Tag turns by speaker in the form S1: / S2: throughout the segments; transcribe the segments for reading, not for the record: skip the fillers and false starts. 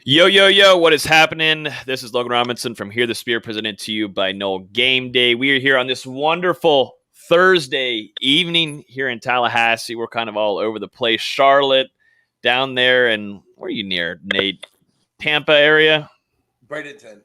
S1: Yo, yo, yo, what is happening? This is Logan Robinson from Here the Spear, presented to you by Noel Game Day. We are here on this wonderful Thursday evening here in Tallahassee. We're kind of all over the place. Charlotte, down there, and where are you near, Nate? Tampa area? Bradenton.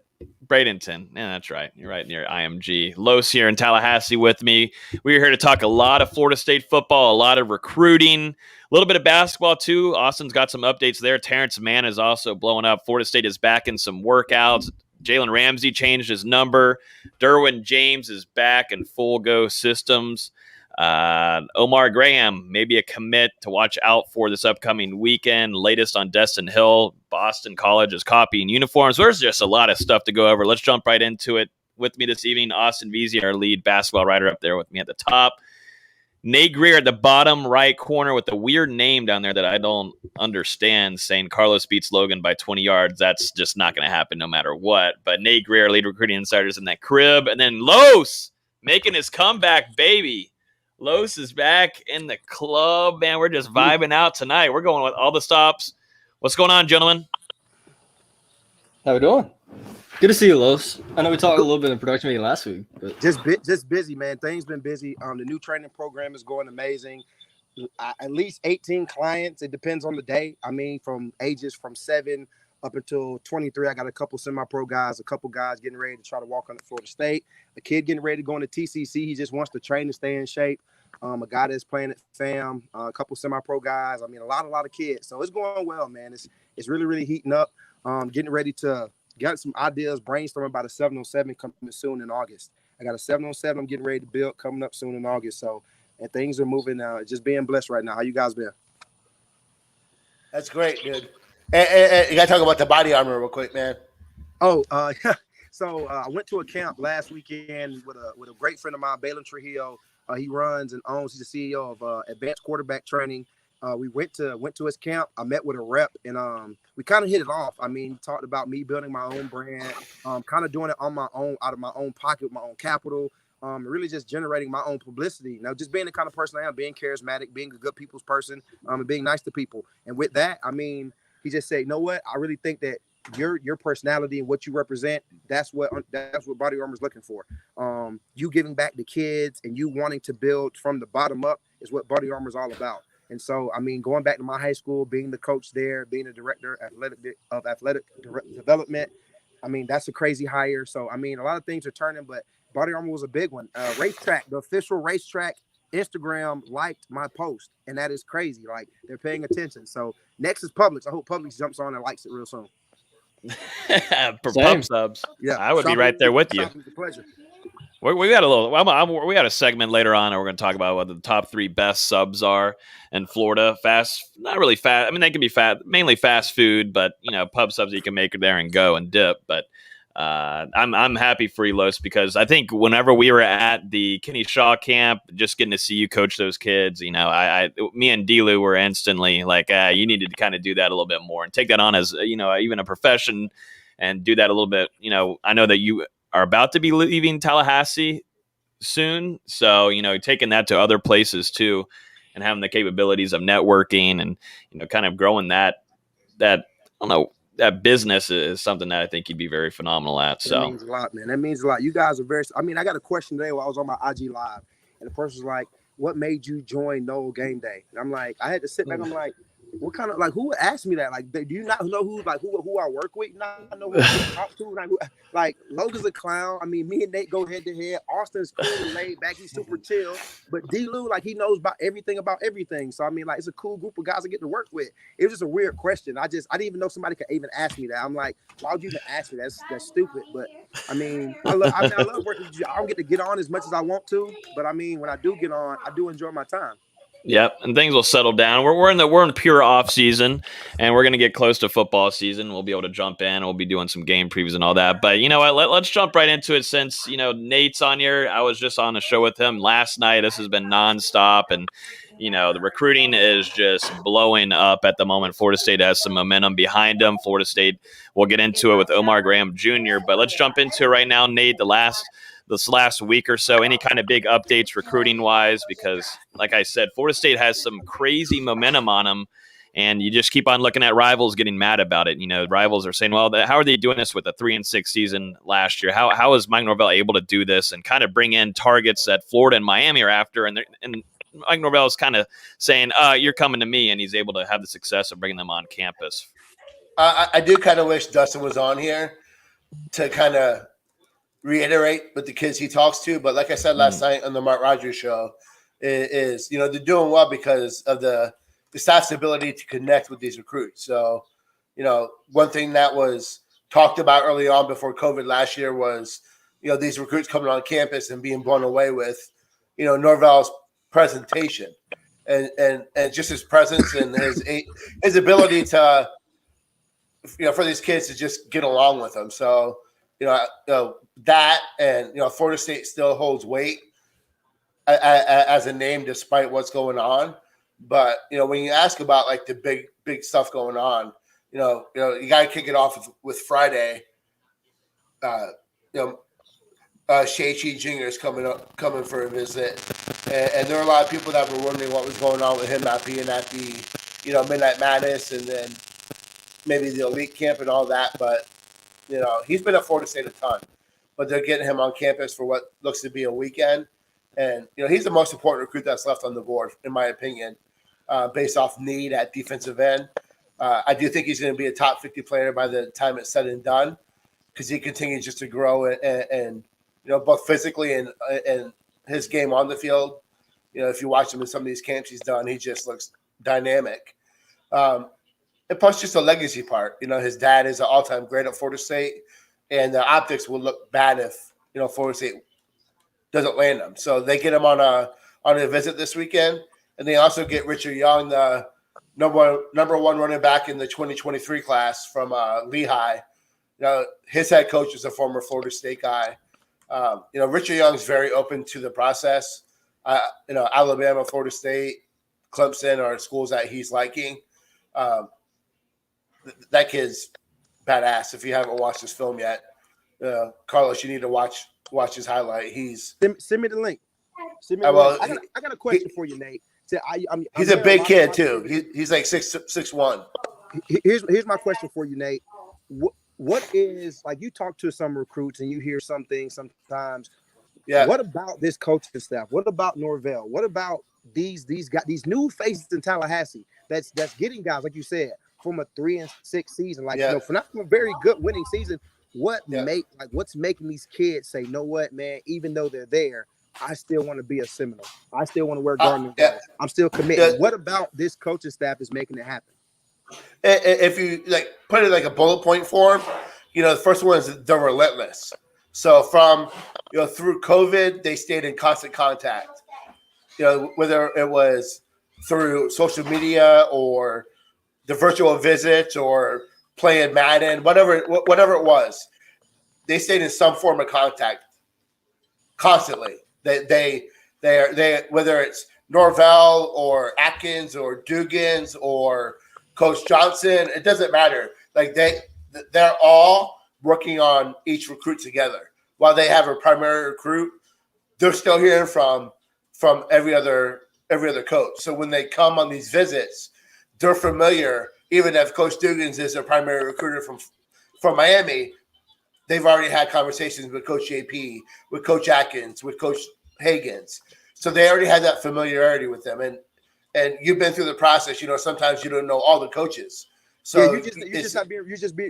S1: Yeah, that's right. You're right near IMG. Los here in Tallahassee with me. We're here to talk a lot of Florida State football, a lot of recruiting, a little bit of basketball too. Austin's got some updates there. Terrence Mann is also blowing up. Florida State is back in some workouts. Jalen Ramsey changed his number. Derwin James is back in full go systems. Omar Graham, maybe a commit to watch out for this upcoming weekend. Latest on Destyn Hill. Boston College is copying uniforms. There's just a lot of stuff to go over. Let's jump right into it. With me this evening, Austin Veazey, our lead basketball writer, up there with me at the top. Nate Greer at the bottom right corner with a weird name down there that I don't understand, saying Carlos beats Logan by 20 yards. That's just not going to happen no matter what. But Nate Greer, lead recruiting insiders in that crib. And then Los making his comeback, baby. Los is back in the club, man. We're just vibing out tonight. We're going with all the stops. What's going on, gentlemen?
S2: How we doing? Good to see you, Los. I know we talked a little bit in production meeting last week. But
S3: Just busy, man. Things been busy. The new training program is going amazing. At least 18 clients. It depends on the day. I mean, from ages from 7 up until 23. I got a couple semi-pro guys, a couple guys getting ready to try to walk on to Florida State. A kid getting ready to go into TCC. He just wants to train and stay in shape. A guy that's playing at FAM. A couple semi-pro guys. I mean, a lot of kids. So it's going well, man. It's really, really heating up. Getting ready to got some ideas, brainstorming about a 707 coming soon in August. I got a 707 I'm getting ready to build coming up soon in August. So, and things are moving now. Just being blessed right now. How you guys been?
S4: That's great, dude. And you got to talk about the body armor real quick, man.
S3: Oh, so I went to a camp last weekend with a great friend of mine, Balin Trujillo. He runs and owns. He's the CEO of Advanced Quarterback Training. We went to his camp. I met with a rep, and we kind of hit it off. I mean, talked about me building my own brand, kind of doing it on my own, out of my own pocket, with my own capital, really just generating my own publicity. Now, just being the kind of person I am, being charismatic, being a good people's person, and being nice to people. And with that, I mean, he just said, you know what? I really think that your personality and what you represent, that's what Body Armor is looking for. You giving back to kids and you wanting to build from the bottom up is what Body Armor is all about. And so, I mean, going back to my high school, being the coach there, being the director of athletic development, I mean, that's a crazy hire. So, I mean, a lot of things are turning, but Body Armor was a big one. Racetrack, the official racetrack Instagram liked my post, and that is crazy. Like, they're paying attention. So, next is Publix. I hope Publix jumps on and likes it real soon.
S1: For pub subs, yeah, I would be right there with you.
S3: It's a pleasure.
S1: We got a little. We got a segment later on, and we're going to talk about what the top 3 best subs are in Florida. Not really fast. I mean, they can be mainly fast food, but pub subs you can make there and go and dip. But I'm happy for you, Los, because I think whenever we were at the Kenny Shaw camp, just getting to see you coach those kids, me and Delu were instantly like, you need to kind of do that a little bit more and take that on as even a profession and do that a little bit. I know that you are about to be leaving Tallahassee soon. So, taking that to other places too and having the capabilities of networking and, kind of growing that business is something that I think you'd be very phenomenal at. So
S3: that means a lot, man. That means a lot. You guys are I got a question today while I was on my IG live and the person was like, what made you join Noel Game Day? And I'm like, I had to sit back. I'm like, what kind of, like, who would ask me that? Like, do you not know who I work with? Not know who I talk to? Like, Logan's a clown. I mean, me and Nate go head to head. Austin's cool and laid back. He's super chill. But D-Lou, like, he knows about everything. So, I mean, like, it's a cool group of guys I get to work with. It was just a weird question. I didn't even know somebody could even ask me that. I'm like, why would you even ask me that? That's stupid. But, I mean, I love working with you. I don't get to get on as much as I want to. But, I mean, when I do get on, I do enjoy my time.
S1: Yep, and things will settle down. We're in pure off season, and we're going to get close to football season. We'll be able to jump in. We'll be doing some game previews and all that. But you know what? Let's jump right into it since Nate's on here. I was just on a show with him last night. This has been nonstop, and the recruiting is just blowing up at the moment. Florida State has some momentum behind them. Florida State. We'll get into it with Omar Graham Jr. But let's jump into it right now, Nate. This last week or so, any kind of big updates recruiting wise, because like I said, Florida State has some crazy momentum on them And you just keep on looking at rivals getting mad about it. Rivals are saying, well, how are they doing this with a 3-6 season last year? How is Mike Norvell able to do this and kind of bring in targets that Florida and Miami are after? And Mike Norvell is kind of saying, you're coming to me, and he's able to have the success of bringing them on campus.
S4: I do kind of wish Dustin was on here to kind of reiterate with the kids he talks to. But like I said last night on the Mark Rogers show, is they're doing well because of the staff's ability to connect with these recruits. So, one thing that was talked about early on before COVID last year was, these recruits coming on campus and being blown away with, Norvell's presentation and just his presence and his ability to, for these kids to just get along with them. So, that and, Florida State still holds weight as a name despite what's going on. But, when you ask about like the big stuff going on, you got to kick it off with Friday. Shea Jr. is coming for a visit. And there are a lot of people that were wondering what was going on with him not being at the, Midnight Madness and then maybe the elite camp and all that. But, he's been at Florida State a ton. But they're getting him on campus for what looks to be a weekend. And, he's the most important recruit that's left on the board, in my opinion, based off need at defensive end. I do think he's going to be a top 50 player by the time it's said and done because he continues just to grow and both physically and his game on the field. If you watch him in some of these camps he's done, he just looks dynamic. And plus just the legacy part. His dad is an all-time great at Florida State, and the optics will look bad if, Florida State doesn't land him. So they get him on a visit this weekend, and they also get Richard Young, the number one running back in the 2023 class from Lehigh. His head coach is a former Florida State guy. Richard Young's very open to the process. Alabama, Florida State, Clemson are schools that he's liking. That kid's badass. If you haven't watched his film yet, Carlos, you need to watch his highlight.
S3: Send me the link. I got a question for you, Nate.
S4: He's a big kid too. He's like 6'1".
S3: Here's my question for you, Nate. What is, like, you talk to some recruits and you hear some things sometimes. Yeah. What about this coaching staff? What about Norvell? What about these guys, these new faces in Tallahassee that's getting guys, like you said, from a 3-6 season, for not from a very good winning season? What's making these kids say, know what, man, even though they're there, I still want to be a Seminole. I still want to wear Gortman. I'm still committed. What about this coaching staff is making it happen?
S4: If you put it like a bullet point form, the first one is they're relentless. So from through COVID, they stayed in constant contact. Whether it was through social media or the virtual visits or playing Madden, whatever it was, they stayed in some form of contact constantly. They whether it's Norvell or Atkins or Dugans or Coach Johnson, it doesn't matter. They're all working on each recruit together. While they have a primary recruit, they're still hearing from every other coach. So when they come on these visits, they're familiar. Even if Coach Dugans is a primary recruiter from Miami, they've already had conversations with Coach JP, with Coach Atkins, with Coach Higgins. So they already had that familiarity with them. And you've been through the process. Sometimes you don't know all the coaches. So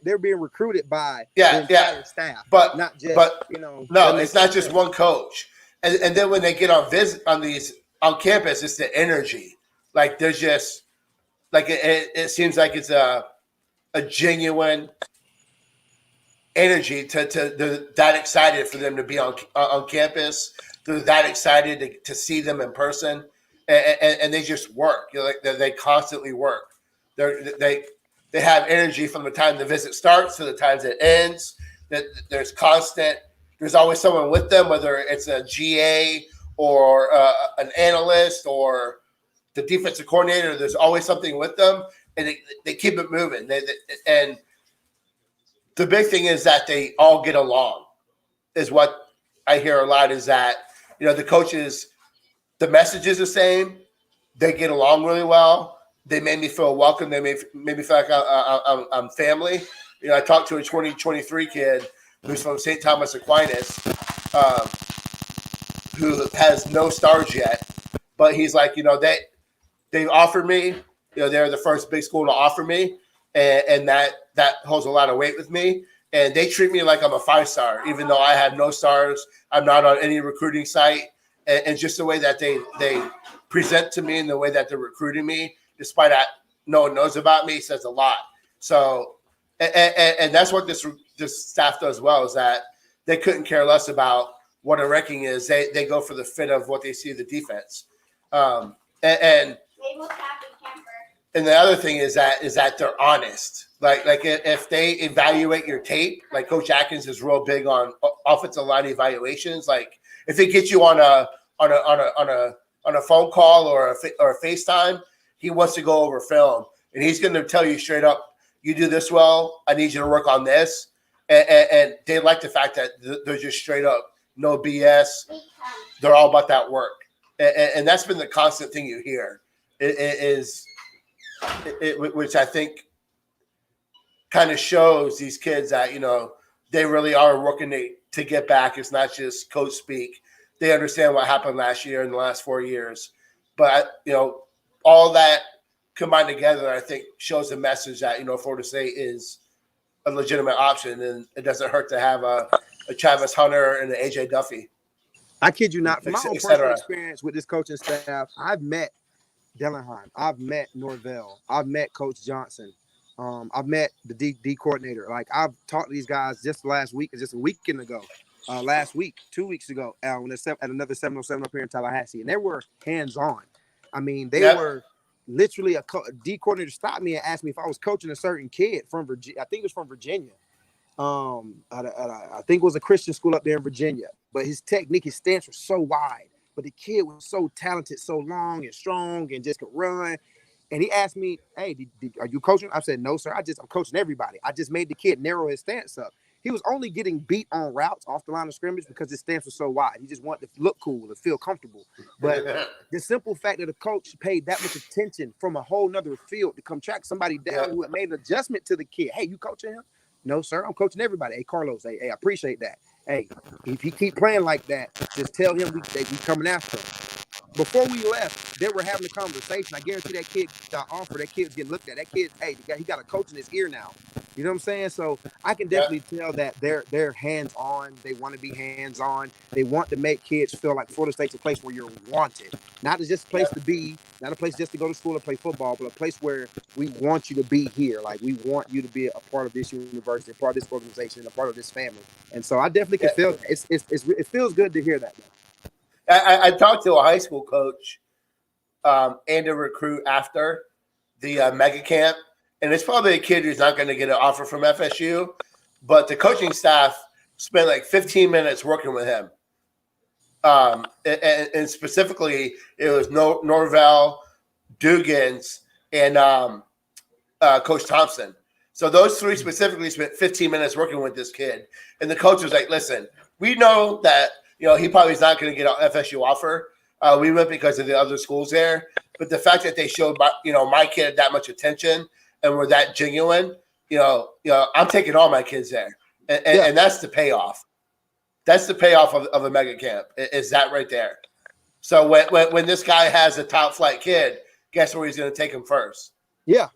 S4: they're being recruited by the entire staff, but not just no, it's not just one coach. And then when they get on campus, it's the energy. There's just it seems like it's a genuine energy they're that excited for them to be on campus. They're that excited to see them in person, and they just work. They constantly work. They have energy from the time the visit starts to the time it ends. There's constant. There's always someone with them, whether it's a GA or an analyst or the defensive coordinator. There's always something with them, and they keep it moving. And the big thing is that they all get along. Is what I hear a lot. Is that the coaches, the message is the same. They get along really well. They made me feel welcome. They made me feel like I'm family. I talked to a 2023 kid who's from St. Thomas Aquinas, who has no stars yet, but he's like, they offered me, they're the first big school to offer me, and that holds a lot of weight with me. And they treat me like I'm a 5-star, even though I have no stars. I'm not on any recruiting site, and just the way that they present to me and the way that they're recruiting me, despite that no one knows about me, says a lot. So, and that's what this staff does well, is that they couldn't care less about what a ranking is. They go for the fit of what they see the defense. And the other thing is that they're honest. Like if they evaluate your tape, like Coach Atkins is real big on offensive line evaluations. Like if it gets you on a phone call or a FaceTime, he wants to go over film, and he's going to tell you straight up, you do this well, I need you to work on this. And they like the fact that they're just straight up, no BS. They're all about that work. And that's been the constant thing you hear, which I think kind of shows these kids that, they really are working to get back. It's not just coach speak. They understand what happened last year and the last 4 years. But, all that combined together, I think, shows a message that, Florida State is a legitimate option, and it doesn't hurt to have a Travis Hunter and an AJ Duffy.
S3: I kid you not. From my own personal experience with this coaching staff, I've met Dellenheim, I've met Norvell, I've met Coach Johnson, I've met the D coordinator. Like, I've talked to these guys just last week, just a weekend ago, 2 weeks ago, when they're at another 707 up here in Tallahassee, and they were hands-on. I mean, they were literally a D coordinator stopped me and asked me if I was coaching a certain kid from Virginia. I think it was from Virginia. I think it was a Christian school up there in Virginia, but his technique, his stance was so wide, but the kid was so talented, so long and strong, and just could run. And he asked me, "Hey, are you coaching?" I said, "No, sir. I'm coaching everybody. I just made the kid narrow his stance up." He was only getting beat on routes off the line of scrimmage because his stance was so wide. He just wanted to look cool and feel comfortable. But the simple fact that a coach paid that much attention from a whole nother field to come track somebody down who had made an adjustment to the kid. "Hey, you coaching him?" "No, sir. I'm coaching everybody." "Hey, Carlos, hey, I appreciate that. Hey, if he keep playing like that, just tell him we coming after him." Before we left, they were having a conversation. I guarantee that kid got offered. That kid's getting looked at. That kid, hey, he got a coach in his ear now. You know what I'm saying? So I can definitely tell that they're hands-on. They want to be hands-on. They want to make kids feel like Florida State's a place where you're wanted. Not just a place to be, not a place just to go to school and play football, but a place where we want you to be here. Like, we want you to be a part of this university, a part of this organization, a part of this family. And so I definitely can feel it. It feels good to hear that, man.
S4: I talked to a high school coach and a recruit after the mega camp, and it's probably a kid who's not going to get an offer from FSU, but the coaching staff spent like 15 minutes working with him. And specifically, it was Norvell, Dugans, and Coach Thompson. So those three specifically spent 15 minutes working with this kid. And the coach was like, "Listen, we know that he probably is not going to get an FSU offer. We went because of the other schools there. But the fact that they showed my kid that much attention and were that genuine, I'm taking all my kids there." And that's the payoff. That's the payoff of a mega camp, is that right there. So when this guy has a top flight kid, guess where he's going to take him first?
S3: Yeah.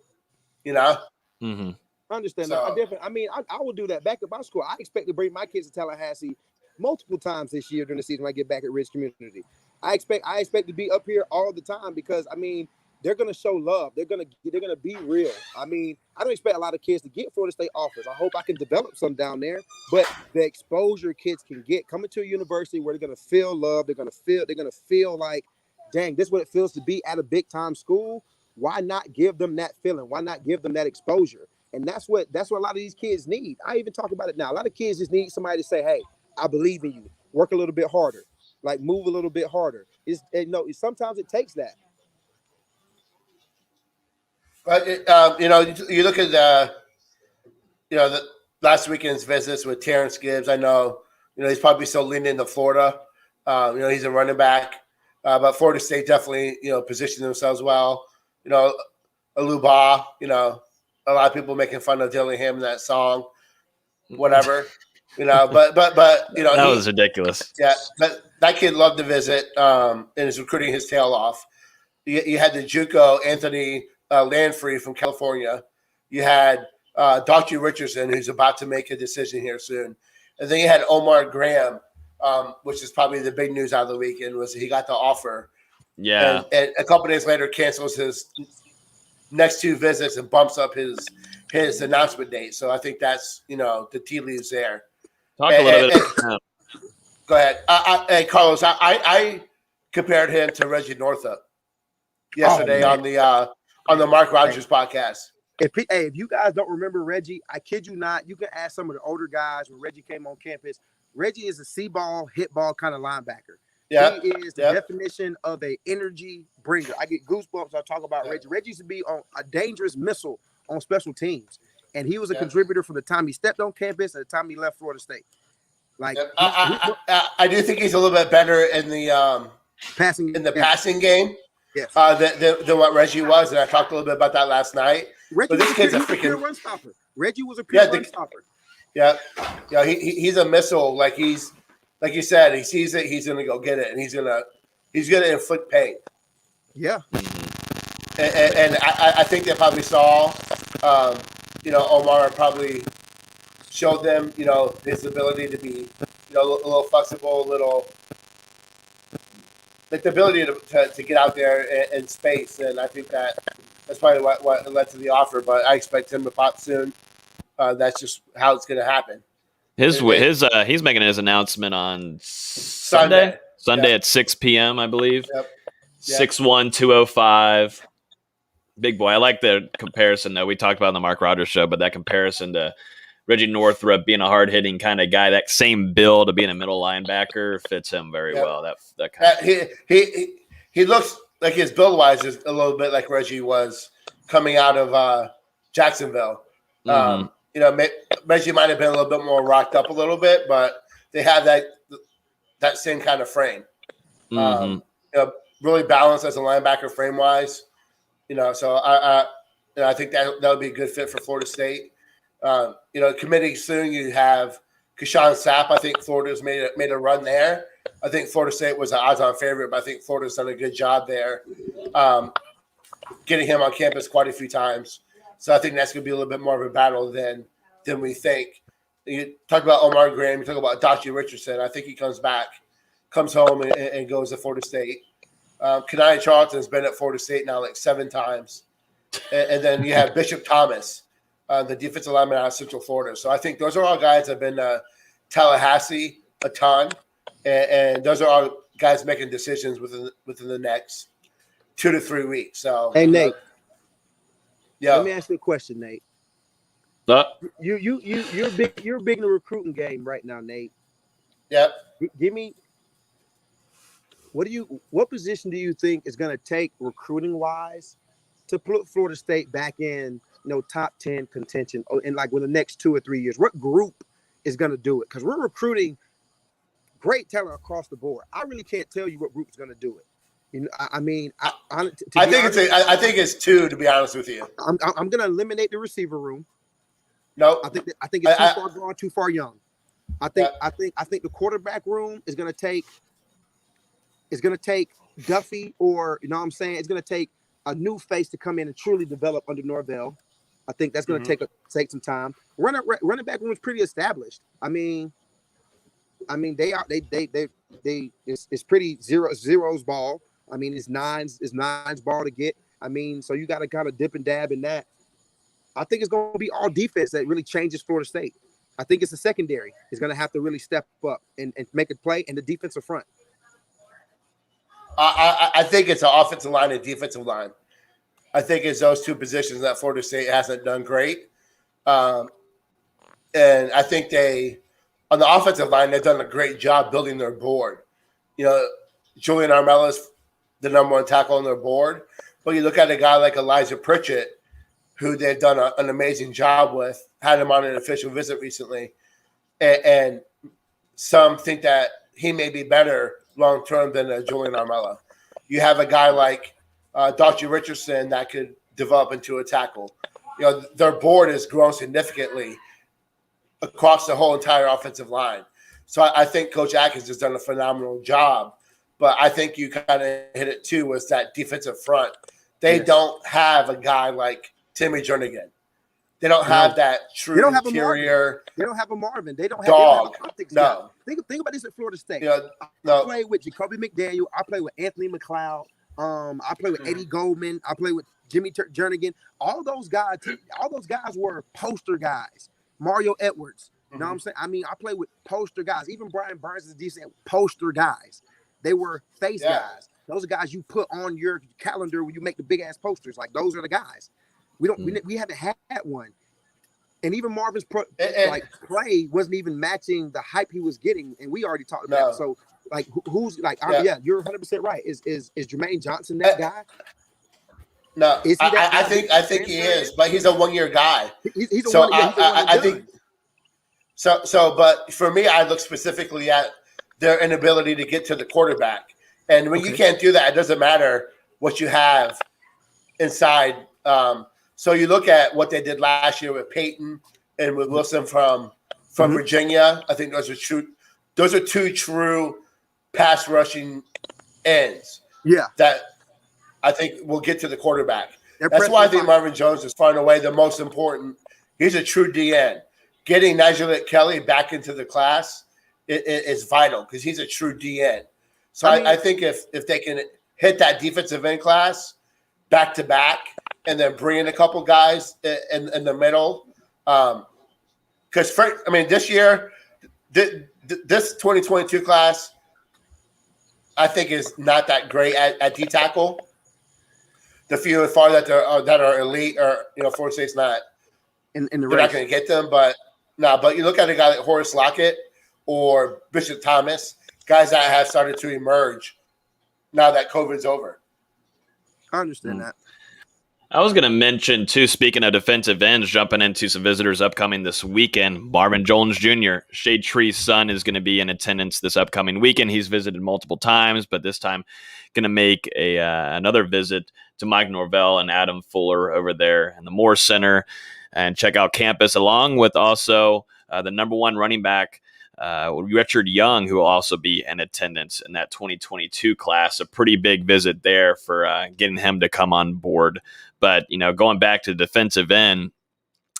S1: Mm-hmm.
S3: I understand that. I will do that. Back at my school, I expect to bring my kids to Tallahassee multiple times this year during the season when I get back at Ridge Community. I expect to be up here all the time because they're gonna show love. They're gonna be real. I don't expect a lot of kids to get Florida State offers. I hope I can develop some down there. But the exposure kids can get coming to a university where they're gonna feel love, they're gonna feel like, dang, this is what it feels to be at a big time school. Why not give them that feeling? Why not give them that exposure? And that's what a lot of these kids need. I even talk about it now. A lot of kids just need somebody to say, "Hey, I believe in you. Work a little bit harder. Like, move a little bit harder." Sometimes it takes that.
S4: But you look at the last weekend's visits with Terrence Gibbs. I know he's probably still leaning into Florida. He's a running back, but Florida State definitely positioned themselves well. Aluba, you know, a lot of people making fun of Dillingham in that song, whatever, you know, but you know,
S1: that was ridiculous.
S4: Yeah, that kid loved to visit and is recruiting his tail off. You had the JUCO Anthony Landfree from California. You had Dr. Richardson, who's about to make a decision here soon. And then you had Omar Graham, which is probably the big news out of the weekend, was he got the offer.
S1: Yeah.
S4: And a couple days later cancels his next 2 visits and bumps up his announcement date. So I think that's, you know, the tea leaves there.
S1: Talk a little bit.
S4: Go ahead. Hey, Carlos, I compared him to Reggie Northup yesterday on the Mark Rogers podcast.
S3: If you guys don't remember Reggie, I kid you not, you can ask some of the older guys when Reggie came on campus. Reggie is a see-ball, hit-ball kind of linebacker.
S4: Yeah,
S3: he is the definition of a energy bringer. I get goosebumps when I talk about Reggie. Reggie used to be on a dangerous missile on special teams, and he was a contributor from the time he stepped on campus and the time he left Florida State. Like
S4: I do think he's a little bit better in the passing game.
S3: Yes.
S4: Than what Reggie was, and I talked a little bit about that last night.
S3: Reggie was a pure run stopper. Reggie was a pure run stopper.
S4: Yeah, he's a missile. Like he's like you said, he sees it, he's gonna go get it, and he's gonna inflict pain.
S3: Yeah.
S4: And I think they probably saw, you know, Omar probably showed them, you know, his ability to be, you know, a little flexible, a little. Like the ability to get out there in space, and I think that's probably what led to the offer. But I expect him to pop soon. That's just how it's going to happen.
S1: He's making his announcement on Sunday at 6 p.m. I believe.
S4: Yep.
S1: 6'1", 205. Big boy. I like the comparison that we talked about on the Mark Rogers show, but that comparison to Reggie Northup being a hard-hitting kind of guy, that same build of being a middle linebacker fits him very well. That kind of
S4: he looks like his build-wise is a little bit like Reggie was coming out of Jacksonville.
S1: Mm-hmm.
S4: You know, Reggie might have been a little bit more rocked up a little bit, but they have that same kind of frame.
S1: Mm-hmm.
S4: You know, really balanced as a linebacker frame-wise. You know, so I think that would be a good fit for Florida State. You know, committing soon, you have Keyshawn Sapp. I think Florida's made a run there. I think Florida State was an odds-on favorite, but I think Florida's done a good job there, getting him on campus quite a few times. So I think that's going to be a little bit more of a battle than we think. You talk about Omar Graham. You talk about Dr. Richardson. I think he comes home and goes to Florida State. Kenai Charlton's been at Florida State now like 7 times. And then you have Bishop Thomas, the defensive lineman out of Central Florida. So I think those are all guys that have been to Tallahassee a ton. And those are all guys making decisions within the next 2 to 3 weeks. So
S3: hey Nate,
S4: yeah.
S3: Let me ask you a question, Nate. You're big in the recruiting game right now, Nate.
S4: Yeah.
S3: Give me what position do you think is going to take recruiting wise to put Florida State back in, you know, top 10 contention in like within the next 2 or 3 years? What group is going to do it? Because we're recruiting great talent across the board. I really can't tell you what group is going to do it. You know, I
S4: think it's 2, to be honest with you.
S3: I'm going to eliminate the receiver room.
S4: No,
S3: I think it's too far gone, too far young. I think the quarterback room is going to take Duffy, or you know what I'm saying, it's going to take a new face to come in and truly develop under Norvell. I think that's going to take some time. Running back room is pretty established. I mean it's pretty zeros ball. I mean it's nines ball to get. I mean, so you got to kind of dip and dab in that. I think it's going to be all defense that really changes Florida State. I think it's the secondary is going to have to really step up and make a play, and the defensive front.
S4: I think it's an offensive line and defensive line. I think it's those 2 positions that Florida State hasn't done great. And I think on the offensive line, they've done a great job building their board. You know, Julian Armella's the number 1 tackle on their board. But you look at a guy like Elijah Pritchett, who they've done an amazing job with, had him on an official visit recently. And some think that he may be better long-term than Julian Armella. You have a guy like Dr. Richardson that could develop into a tackle. Their board has grown significantly across the whole entire offensive line. So I think Coach Atkins has done a phenomenal job. But I think you kind of hit it too, was that defensive front. They don't have a guy like Timmy Jernigan. They don't have that true interior.
S3: They don't have a Marvin. They don't have
S4: dog.
S3: No. Think about this at Florida State. I played with Jacoby McDaniel. I played with Anthony McLeod. I played with Eddie Goldman. I played with Jimmy Jernigan. All those guys were poster guys. Mario Edwards. You know what I'm saying? I mean, I played with poster guys. Even Brian Burns is decent poster guys. They were face guys. Those are guys you put on your calendar when you make the big ass posters. Like, those are the guys. We haven't had one. And even Marvin's play wasn't even matching the hype he was getting, and we already talked about it. So, like, who's like, you're 100% right. Is Jermaine Johnson that guy?
S4: No, I think he is, but he's a 1-year guy. He's a one-year guy. I think so. But for me, I look specifically at their inability to get to the quarterback, and when you can't do that, it doesn't matter what you have inside. So you look at what they did last year with Peyton and with Wilson from Virginia. I think those are two true pass rushing ends. Yeah, that I think will get to the quarterback. That's why I think Marvin Jones is far and away the most important. He's a true DN. Getting Nigel Kelly back into the class is vital because he's a true DN. So I think if they can hit that defensive end class back to back and then bring in a couple guys in the middle, because this year, this 2022 class, I think is not that great at D tackle. The few and far that are elite, or Florida State's not in the they're not going to get them. But you look at a guy like Horace Lockett or Bishop Thomas, guys that have started to emerge now that COVID's over.
S3: I understand that.
S1: I was going to mention, too, speaking of defensive ends, jumping into some visitors upcoming this weekend, Marvin Jones Jr., Shade Tree's son, is going to be in attendance this upcoming weekend. He's visited multiple times, but this time going to make another visit to Mike Norvell and Adam Fuller over there in the Moore Center and check out campus, along with also the number one running back, Richard Young, who will also be in attendance in that 2022 class. A pretty big visit there for getting him to come on board. But, going back to the defensive end,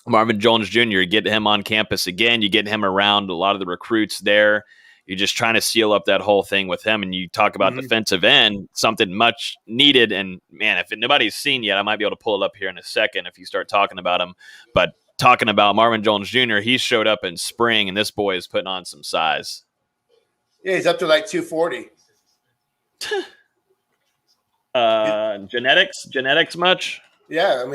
S1: Marvin Jones Jr., you get him on campus again. You get him around a lot of the recruits there. You're just trying to seal up that whole thing with him. And you talk about defensive end, something much needed. And, man, if nobody's seen yet, I might be able to pull it up here in a second if you start talking about him. But talking about Marvin Jones Jr., he showed up in spring, and this boy is putting on some size.
S4: Yeah, he's up to like 240.
S1: Genetics much?
S4: Yeah, and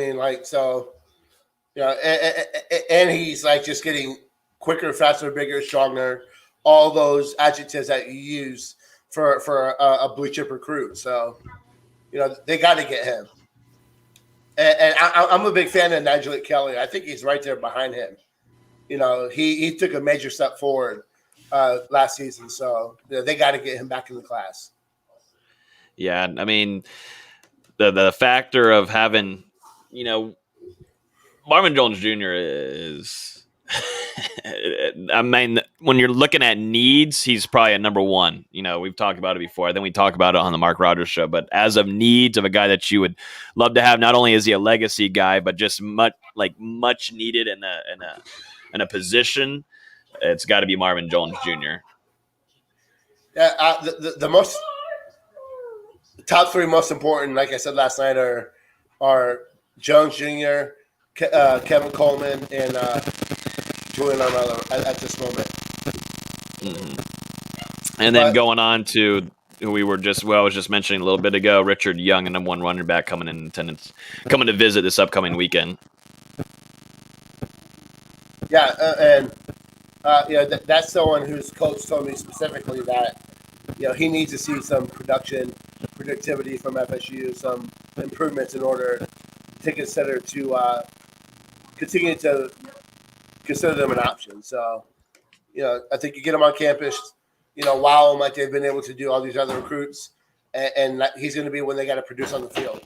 S4: he's like just getting quicker, faster, bigger, stronger, all those adjectives that you use for a blue chip recruit. So, they got to get him. And I'm a big fan of Nigel Kelly. I think he's right there behind him. He took a major step forward last season. So they got to get him back in the class.
S1: Yeah, the factor of having, Marvin Jones Jr. is, when you're looking at needs, he's probably at number one. We've talked about it before. Then we talk about it on the Mark Rogers show. But as of needs of a guy that you would love to have, not only is he a legacy guy, but just much needed in a position, it's got to be Marvin Jones Jr.
S4: Yeah, the top three most important, like I said last night, are Jones Jr., Kevin Coleman, and Julian Armello at this moment.
S1: And then going on to who I was just mentioning a little bit ago, Richard Young, a number one running back, coming in attendance, coming to visit this upcoming weekend.
S4: Yeah, that's someone whose coach told me specifically that he needs to see some productivity from FSU, some improvements in order to continue to consider them an option. So, I think you get him on campus, wow him like they've been able to do all these other recruits, and he's going to be when they got to produce on the field.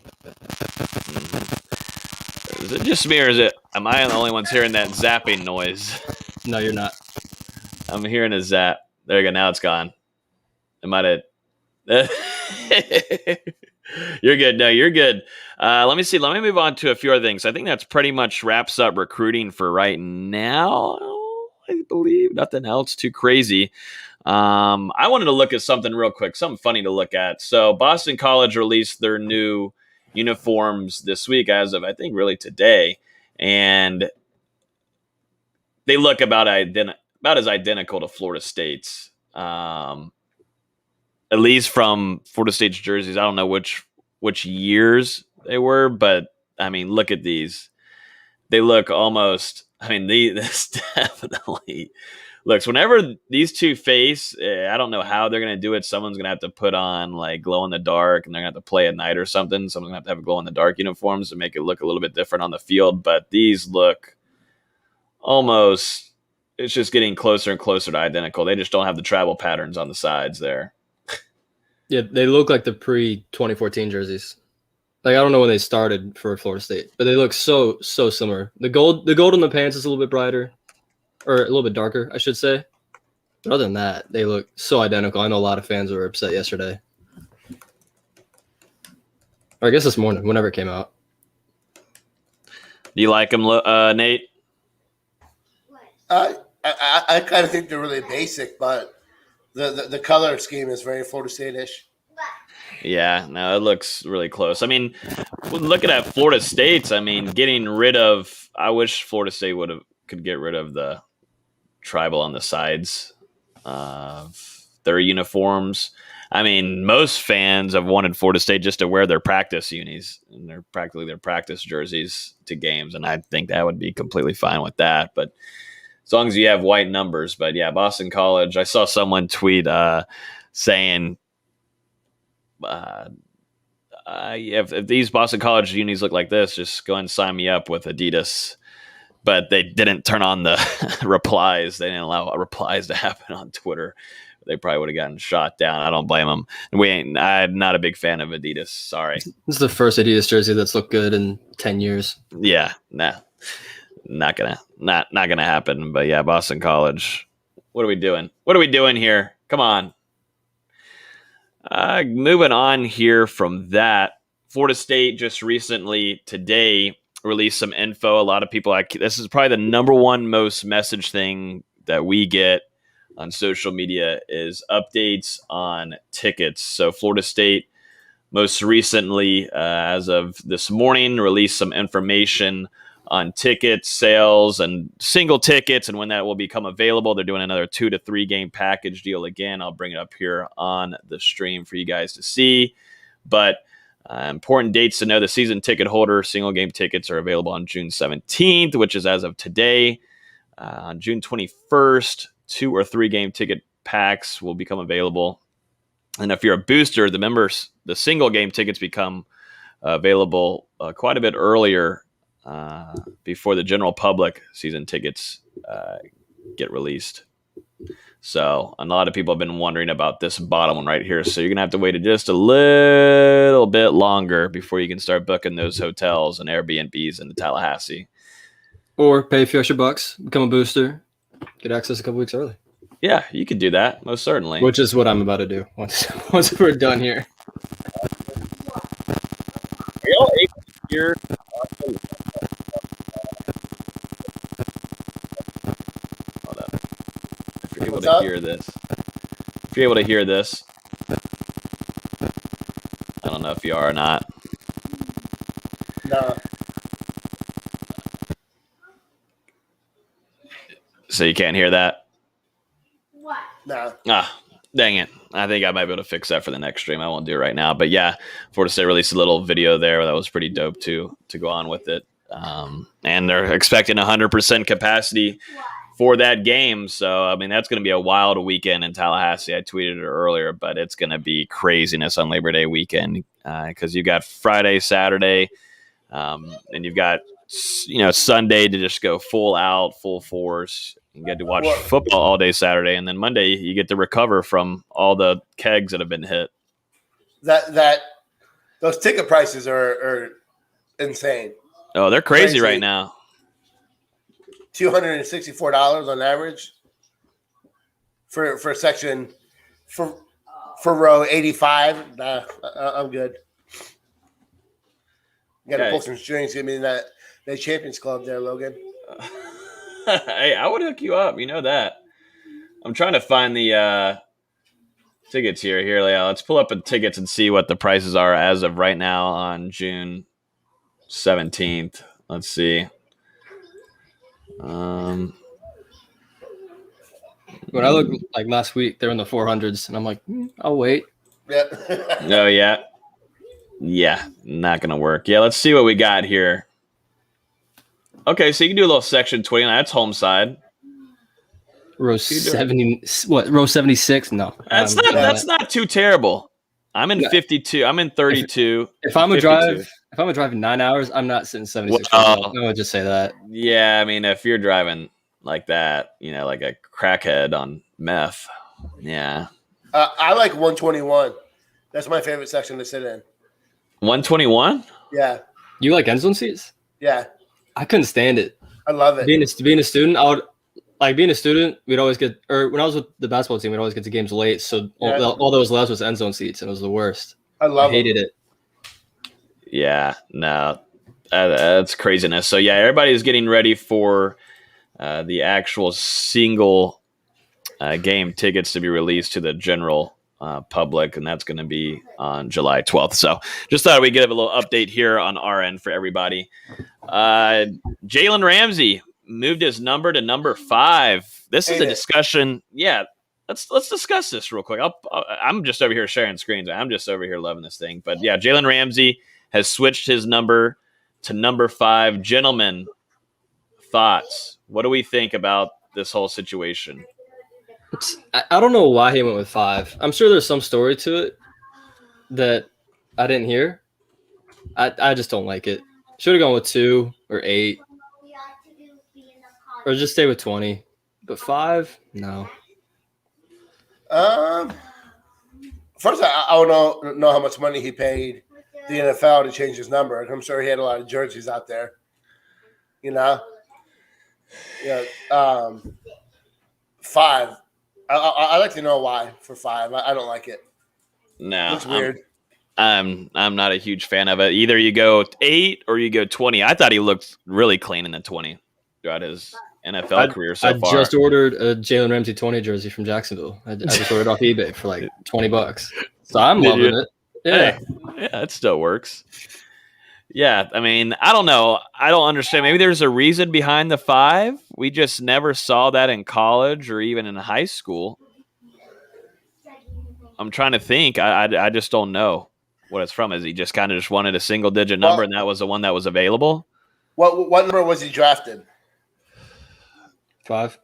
S1: Is it just me, or am I the only ones hearing that zapping noise?
S2: No, you're not.
S1: I'm hearing a zap. There you go. Now it's gone. It might have. You're good. No, you're good. Let me see. Let me move on to a few other things. I think that's pretty much wraps up recruiting for right now. I believe nothing else too crazy. I wanted to look at something real quick, something funny to look at. So Boston College released their new uniforms this week, as of I think really today, and they look about as identical to Florida State's. At least from Florida State's jerseys. I don't know which years they were, but I mean, look at these. They look almost. I mean, this definitely looks. Whenever these two face, I don't know how they're going to do it. Someone's going to have to put on like glow in the dark, and they're going to have to play at night or something. Someone's going to have glow in the dark uniforms to make it look a little bit different on the field. But these look almost. It's just getting closer and closer to identical. They just don't have the travel patterns on the sides there.
S2: Yeah, they look like the pre-2014 jerseys. Like, I don't know when they started for Florida State, but they look so similar. The gold on the pants is a little bit brighter, or a little bit darker, I should say. But other than that, they look so identical. I know a lot of fans were upset yesterday. Or I guess this morning, whenever it came out.
S1: Do you like them, Nate?
S4: I kind of think they're really basic, but the color scheme is very Florida State-ish.
S1: Yeah, no, it looks really close. I mean, looking at Florida State's, I mean, getting rid of. I wish Florida State could get rid of the tribal on the sides of their uniforms. I mean, most fans have wanted Florida State just to wear their practice unis and they're practically their practice jerseys to games, and I think that would be completely fine with that. But as long as you have white numbers. But yeah, Boston College. I saw someone tweet saying, if these Boston College unis look like this, just go ahead and sign me up with Adidas. But they didn't turn on the replies. They didn't allow replies to happen on Twitter. They probably would have gotten shot down. I don't blame them. I'm not a big fan of Adidas. Sorry.
S2: This is the first Adidas jersey that's looked good in 10 years.
S1: Yeah, nah. Not gonna happen. But yeah, Boston College. What are we doing? What are we doing here? Come on. Moving on here from that, Florida State just recently today released some info. A lot of people this is probably the number one most message thing that we get on social media is updates on tickets. So Florida State most recently, as of this morning, released some information on ticket sales and single tickets and when that will become available. They're doing another 2 to 3 game package deal again. I'll bring it up here on the stream for you guys to see. But important dates to know: the season ticket holder single game tickets are available on June 17th, which is as of today. On June 21st, 2 or 3 game ticket packs will become available. And if you're a booster, the single game tickets become available quite a bit earlier before the general public season tickets get released. So a lot of people have been wondering about this bottom one right here. So you're going to have to wait just a little bit longer before you can start booking those hotels and Airbnbs in Tallahassee.
S2: Or pay a few extra bucks, become a booster, get access a couple weeks early.
S1: Yeah, you could do that, most certainly.
S2: Which is what I'm about to do once we're done here.
S1: Are y'all able to hear? Hold up. If you're able to hear this. If you're able to hear this. I don't know if you are or not.
S4: No.
S1: So you can't hear that?
S4: What? No.
S1: Dang it. I think I might be able to fix that for the next stream. I won't do it right now. But yeah, Florida State released a little video there that was pretty dope too, to go on with it. And they're expecting 100% capacity for that game. So, I mean, that's going to be a wild weekend in Tallahassee. I tweeted it earlier, but it's going to be craziness on Labor Day weekend because you got Friday, Saturday, and you've got, Sunday to just go full out, full force. You get to watch football all day Saturday, and then Monday you get to recover from all the kegs that have been hit.
S4: Those ticket prices are insane.
S1: Oh, they're crazy right now.
S4: $264 on average for section for row 85. Nah, I'm good. You got to pull some strings. Give me that Champions Club there, Logan.
S1: Hey, I would hook you up. You know that. I'm trying to find the tickets here. Here, let's pull up the tickets and see what the prices are as of right now on June 17th. Let's see.
S2: When I look like last week, they're in the 400s, and I'm like, I'll wait.
S4: Yep.
S1: Oh, yeah. Yeah, not going to work. Yeah, let's see what we got here. Okay, so you can do a little section 29. That's home side.
S2: Row 70. What? Row 76? No.
S1: That's not too terrible. I'm in 52. I'm in 32.
S2: If I'm driving 9 hours, I'm not sitting 76. I would just say that.
S1: Yeah, I mean, if you're driving like that, like a crackhead on meth. Yeah.
S4: I like 121. That's my favorite section to sit in.
S1: 121?
S4: Yeah.
S2: You like end zone seats?
S4: Yeah.
S2: I couldn't stand it.
S4: I love it.
S2: Being a student, we'd always get, or when I was with the basketball team, we'd always get to games late. So all those left was end zone seats, and it was the worst. I hated it.
S1: Yeah, no, that's craziness. So, yeah, everybody's getting ready for the actual single game tickets to be released to the general public, and that's going to be on July 12th. So just thought we'd give a little update here on our end for everybody. Jalen Ramsey moved his number to number 5. This is a discussion. Yeah, let's discuss this real quick. I'm just over here sharing screens. I'm just over here loving this thing. But yeah, Jalen Ramsey has switched his number to number 5. Gentlemen, thoughts? What do we think about this whole situation?
S2: I don't know why he went with 5. I'm sure there's some story to it that I didn't hear. I just don't like it. Should have gone with 2 or 8. Or just stay with 20. But 5? No.
S4: First, I don't know how much money he paid the NFL to change his number. I'm sure he had a lot of jerseys out there. Yeah. 5. I'd like to know why for 5. I don't like it.
S1: No.
S4: It's weird.
S1: I'm not a huge fan of it. Either you go 8 or you go 20. I thought he looked really clean in the 20 throughout his NFL career so far.
S2: I just ordered a Jalen Ramsey 20 jersey from Jacksonville. I just ordered off eBay for like $20. So I'm loving it. Yeah.
S1: Yeah, it still works. Yeah, I mean, I don't know. I don't understand. Maybe there's a reason behind the 5. We just never saw that in college or even in high school. I'm trying to think. I just don't know what it's from. Is he just kind of just wanted a single-digit number, and that was the one that was available?
S4: What number was he drafted?
S2: 5.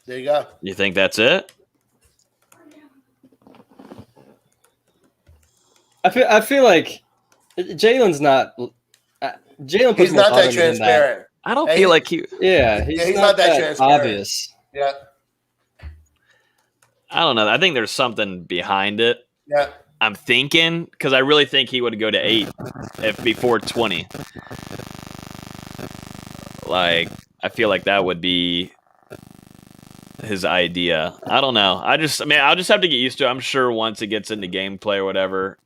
S4: There you go.
S1: You think that's it?
S2: I feel like Jalen's not. Jalen.
S4: He's not that transparent.
S1: I don't feel like he.
S2: Yeah, he's not that transparent. Obvious.
S4: Yeah.
S1: I don't know. I think there's something behind it.
S4: Yeah.
S1: I'm thinking because I really think he would go to 8 if before 20. Like, I feel like that would be his idea. I don't know. I'll just have to get used to it. I'm sure once it gets into gameplay or whatever,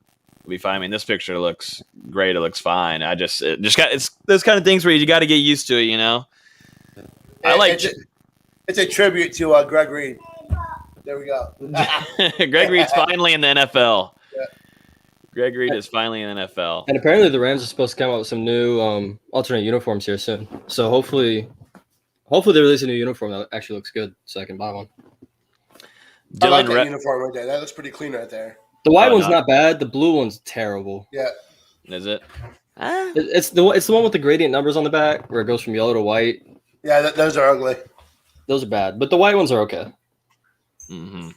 S1: it'll be fine. I mean, this picture looks great. It looks fine. It's those kind of things where you got to get used to it,
S4: It's a tribute to Greg Reed. There we go.
S1: Greg Reed's finally in the NFL. Yeah. Greg Reed is finally in the NFL.
S2: And apparently the Rams are supposed to come out with some new alternate uniforms here soon. So hopefully they release a new uniform that actually looks good so I can buy one.
S4: I like that uniform right there. That looks pretty clean right there.
S2: The white one's not bad. The blue one's terrible.
S4: Yeah.
S1: Is it?
S2: It's the one with the gradient numbers on the back where it goes from yellow to white.
S4: Yeah, those are ugly.
S2: Those are bad, but the white ones are okay.
S1: Mm-hmm.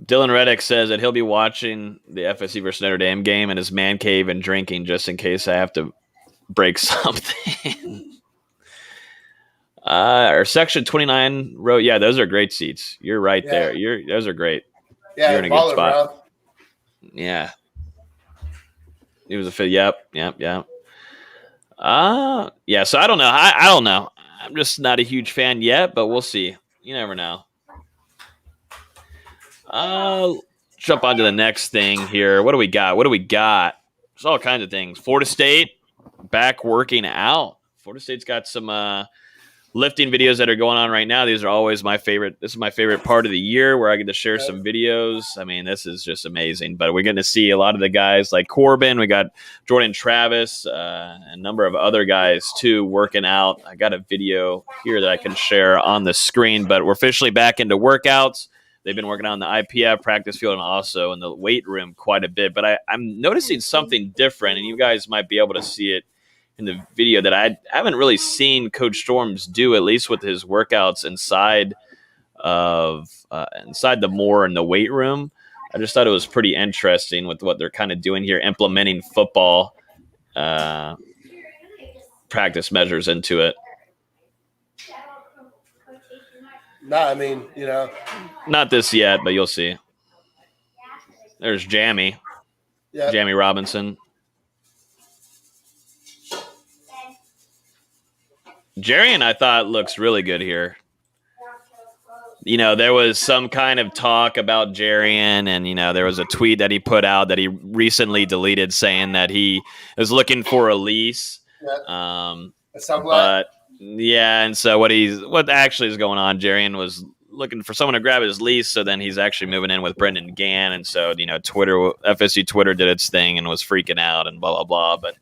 S1: Dylan Reddick says that he'll be watching the FSU versus Notre Dame game in his man cave and drinking just in case I have to break something. Or section 29 row. Yeah, those are great seats. You're right there. Those are great.
S4: Yeah,
S1: you're in a good spot. Bro. Yeah. He was a fit. Yep. Yeah. So I don't know. I don't know. I'm just not a huge fan yet, but we'll see. You never know. Jump on to the next thing here. What do we got? There's all kinds of things. Florida State back working out. Florida State's got some lifting videos that are going on right now. These are always my favorite. This is my favorite part of the year where I get to share some videos. I mean, this is just amazing. But we're going to see a lot of the guys like Corbin. We got Jordan Travis, a number of other guys too working out. I got a video here that I can share on the screen. But we're officially back into workouts. They've been working on the IPF practice field and also in the weight room quite a bit. But I'm noticing something different, and you guys might be able to see it in the video that I haven't really seen Coach Storms do, at least with his workouts inside the more in the weight room. I just thought it was pretty interesting with what they're kind of doing here, implementing football practice measures into it.
S4: No, I mean,
S1: not this yet, but you'll see. There's Jamie Robinson. Jarian, I thought, looks really good here. There was some kind of talk about Jarian, and, there was a tweet that he put out that he recently deleted saying that he is looking for a lease. But, yeah, and so what actually is going on, Jarian was looking for someone to grab his lease, so then he's actually moving in with Brendan Gann, and so, FSU Twitter did its thing and was freaking out and blah, blah, blah, but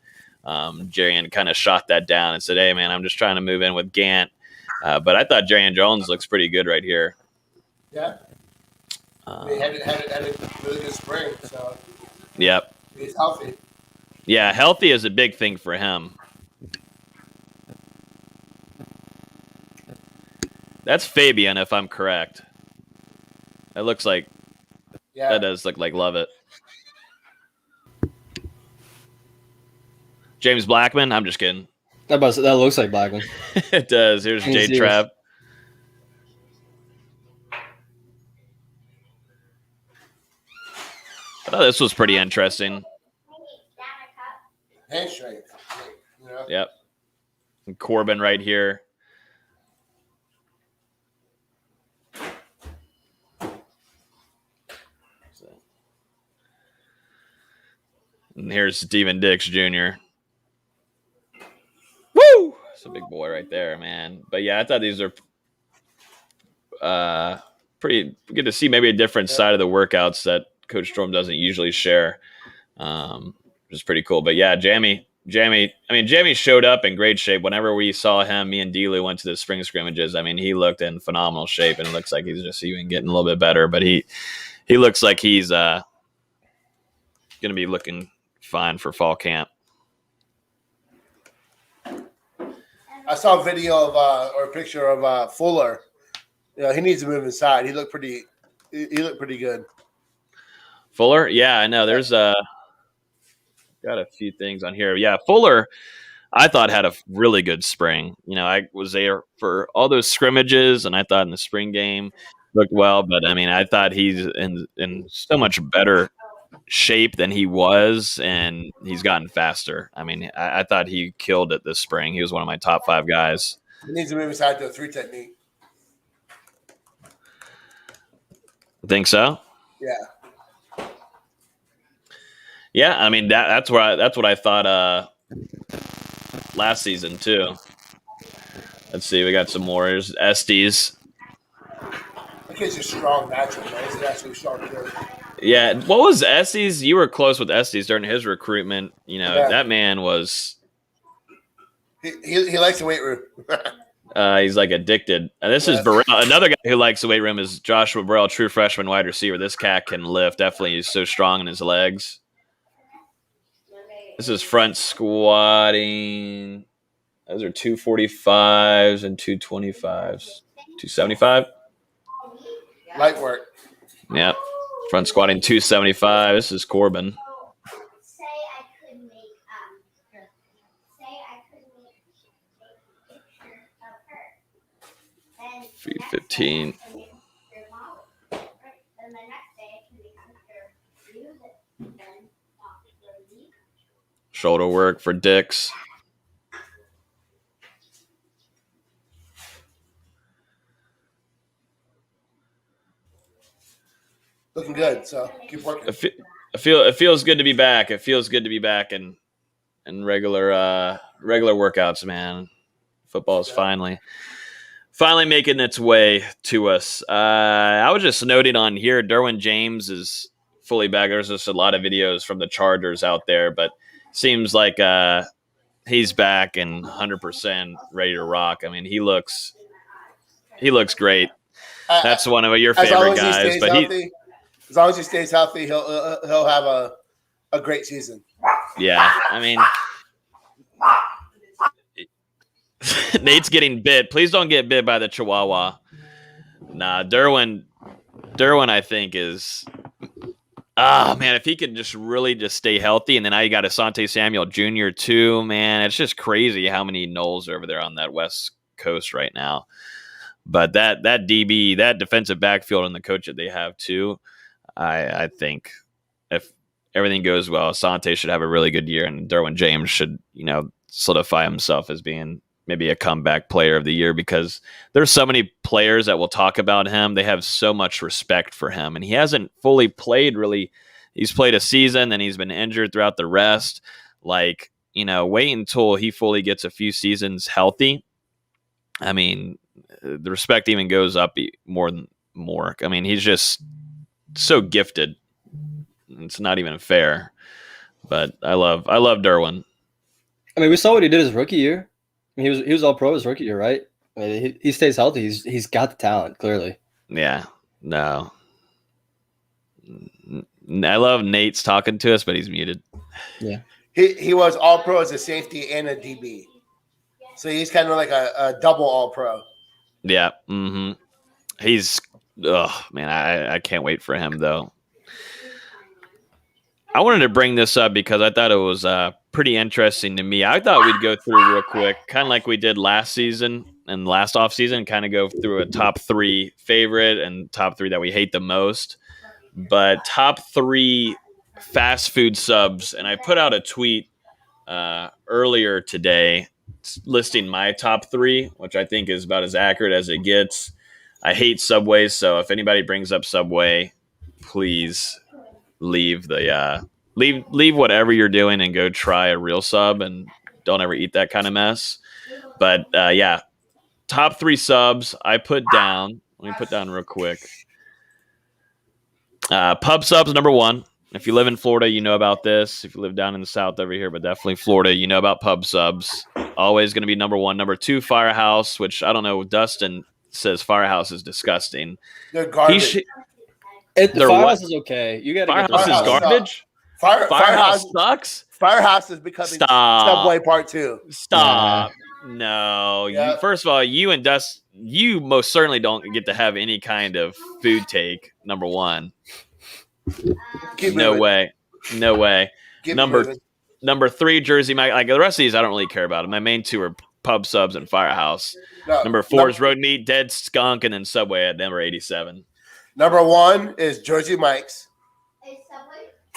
S1: Jarian kind of shot that down and said, "Hey, man, I'm just trying to move in with Gant." But I thought Jarian Jones looks pretty good right here.
S4: Yeah. He had a really good spring. So
S1: yep.
S4: He's healthy.
S1: Yeah, healthy is a big thing for him. That's Fabian, if I'm correct. That looks like that does look like Lovett. James Blackman? I'm just kidding.
S2: That looks like Blackman.
S1: It does. Here's Jay Trapp. I thought this was pretty interesting.
S4: Hand strength.
S1: Yep. And Corbin right here. And here's Steven Dix Jr. Woo! It's a big boy right there, man. But yeah, I thought these are pretty good to see. Maybe a different side of the workouts that Coach Storm doesn't usually share, which is pretty cool. But yeah, Jamie showed up in great shape. Whenever we saw him, me and Delu went to the spring scrimmages. I mean, he looked in phenomenal shape, and it looks like he's just even getting a little bit better. But he looks like he's going to be looking fine for fall camp.
S4: I saw a video of or a picture of Fuller. He needs to move inside. He looked pretty good.
S1: Fuller? Yeah, I know. There's got a few things on here. Yeah, Fuller, I thought had a really good spring. I was there for all those scrimmages, and I thought in the spring game looked well. But I mean, I thought he's in so much better shape than he was, and he's gotten faster. I mean, I thought he killed it this spring. He was one of my top 5 guys.
S4: He needs to move inside to a 3 technique.
S1: Think so?
S4: Yeah.
S1: Yeah, I mean that's what I thought last season too. Let's see, we got some more. There's Estes.
S4: That kid's a strong matchup, man. He's an actually strong kid.
S1: Yeah, what was Estes? You were close with Estes during his recruitment. That man was.
S4: He likes the weight room.
S1: He's like addicted. And this is Burrell. Another guy who likes the weight room is Joshua Burrell, true freshman wide receiver. This cat can lift. Definitely, he's so strong in his legs. This is front squatting. Those are 245s and 225s. 275?
S4: Light work.
S1: Yep. Front squatting 275. This is Corbin. 315. Shoulder work for Dix.
S4: Looking good, so keep working.
S1: It feels good to be back. It feels good to be back in regular workouts, man. Football is finally making its way to us. I was just noting on here, Derwin James is fully back. There's just a lot of videos from the Chargers out there, but seems like he's back and 100% ready to rock. I mean, he looks great. That's one of your favorite guys.
S4: As long as he stays healthy, he'll have a great season.
S1: Yeah, I mean, Nate's getting bit. Please don't get bit by the Chihuahua. Nah, Derwin, I think is. Man, if he could just really stay healthy, and then now you got Asante Samuel Jr. too, man, it's just crazy how many Knowles are over there on that West Coast right now. But that DB, that defensive backfield, and the coach that they have too, I think if everything goes well, Asante should have a really good year, and Derwin James should, solidify himself as being maybe a comeback player of the year, because there's so many players that will talk about him. They have so much respect for him, and he hasn't fully played really. He's played a season, and he's been injured throughout the rest. Wait until he fully gets a few seasons healthy. I mean, the respect even goes up more. I mean, he's just so gifted. It's not even fair, but I love Derwin.
S2: I mean, we saw what he did his rookie year. I mean, he was all pro his rookie year, right? I mean, he stays healthy. He's got the talent, clearly.
S1: Yeah. No. I love Nate's talking to us, but he's muted.
S2: Yeah.
S4: He was all pro as a safety and a DB. So he's kind of like a double all pro.
S1: Yeah. Mm-hmm. He's man, I can't wait for him though. I wanted to bring this up because I thought it was pretty interesting to me. I thought we'd go through real quick, kind of like we did last season and last offseason, kind of go through a top 3 favorite and top 3 that we hate the most. But top 3 fast food subs, and I put out a tweet earlier today listing my top 3, which I think is about as accurate as it gets. I hate Subway, so if anybody brings up Subway, please leave whatever you're doing and go try a real sub, and don't ever eat that kind of mess. But yeah, top 3 subs I put down. Let me put down real quick. Pub subs, number 1. If you live in Florida, you know about this. If you live down in the South over here, but definitely Florida, you know about pub subs. Always going to be number 1. Number 2, Firehouse, which I don't know. Dustin says Firehouse is disgusting.
S4: They're garbage.
S2: Firehouse is okay. You got
S1: Firehouse is garbage. Firehouse sucks.
S4: Firehouse is becoming Subway Part 2.
S1: Stop. No.
S4: Yep.
S1: First of all, you and Dust, you most certainly don't get to have any kind of food take. Number 1. No way. Number 3, Jersey Mike. Like the rest of these, I don't really care about. My main 2 are pub subs and Firehouse. No, number 4 is Road Meat, Dead Skunk, and then Subway at number 87.
S4: Number 1 is Jersey Mike's.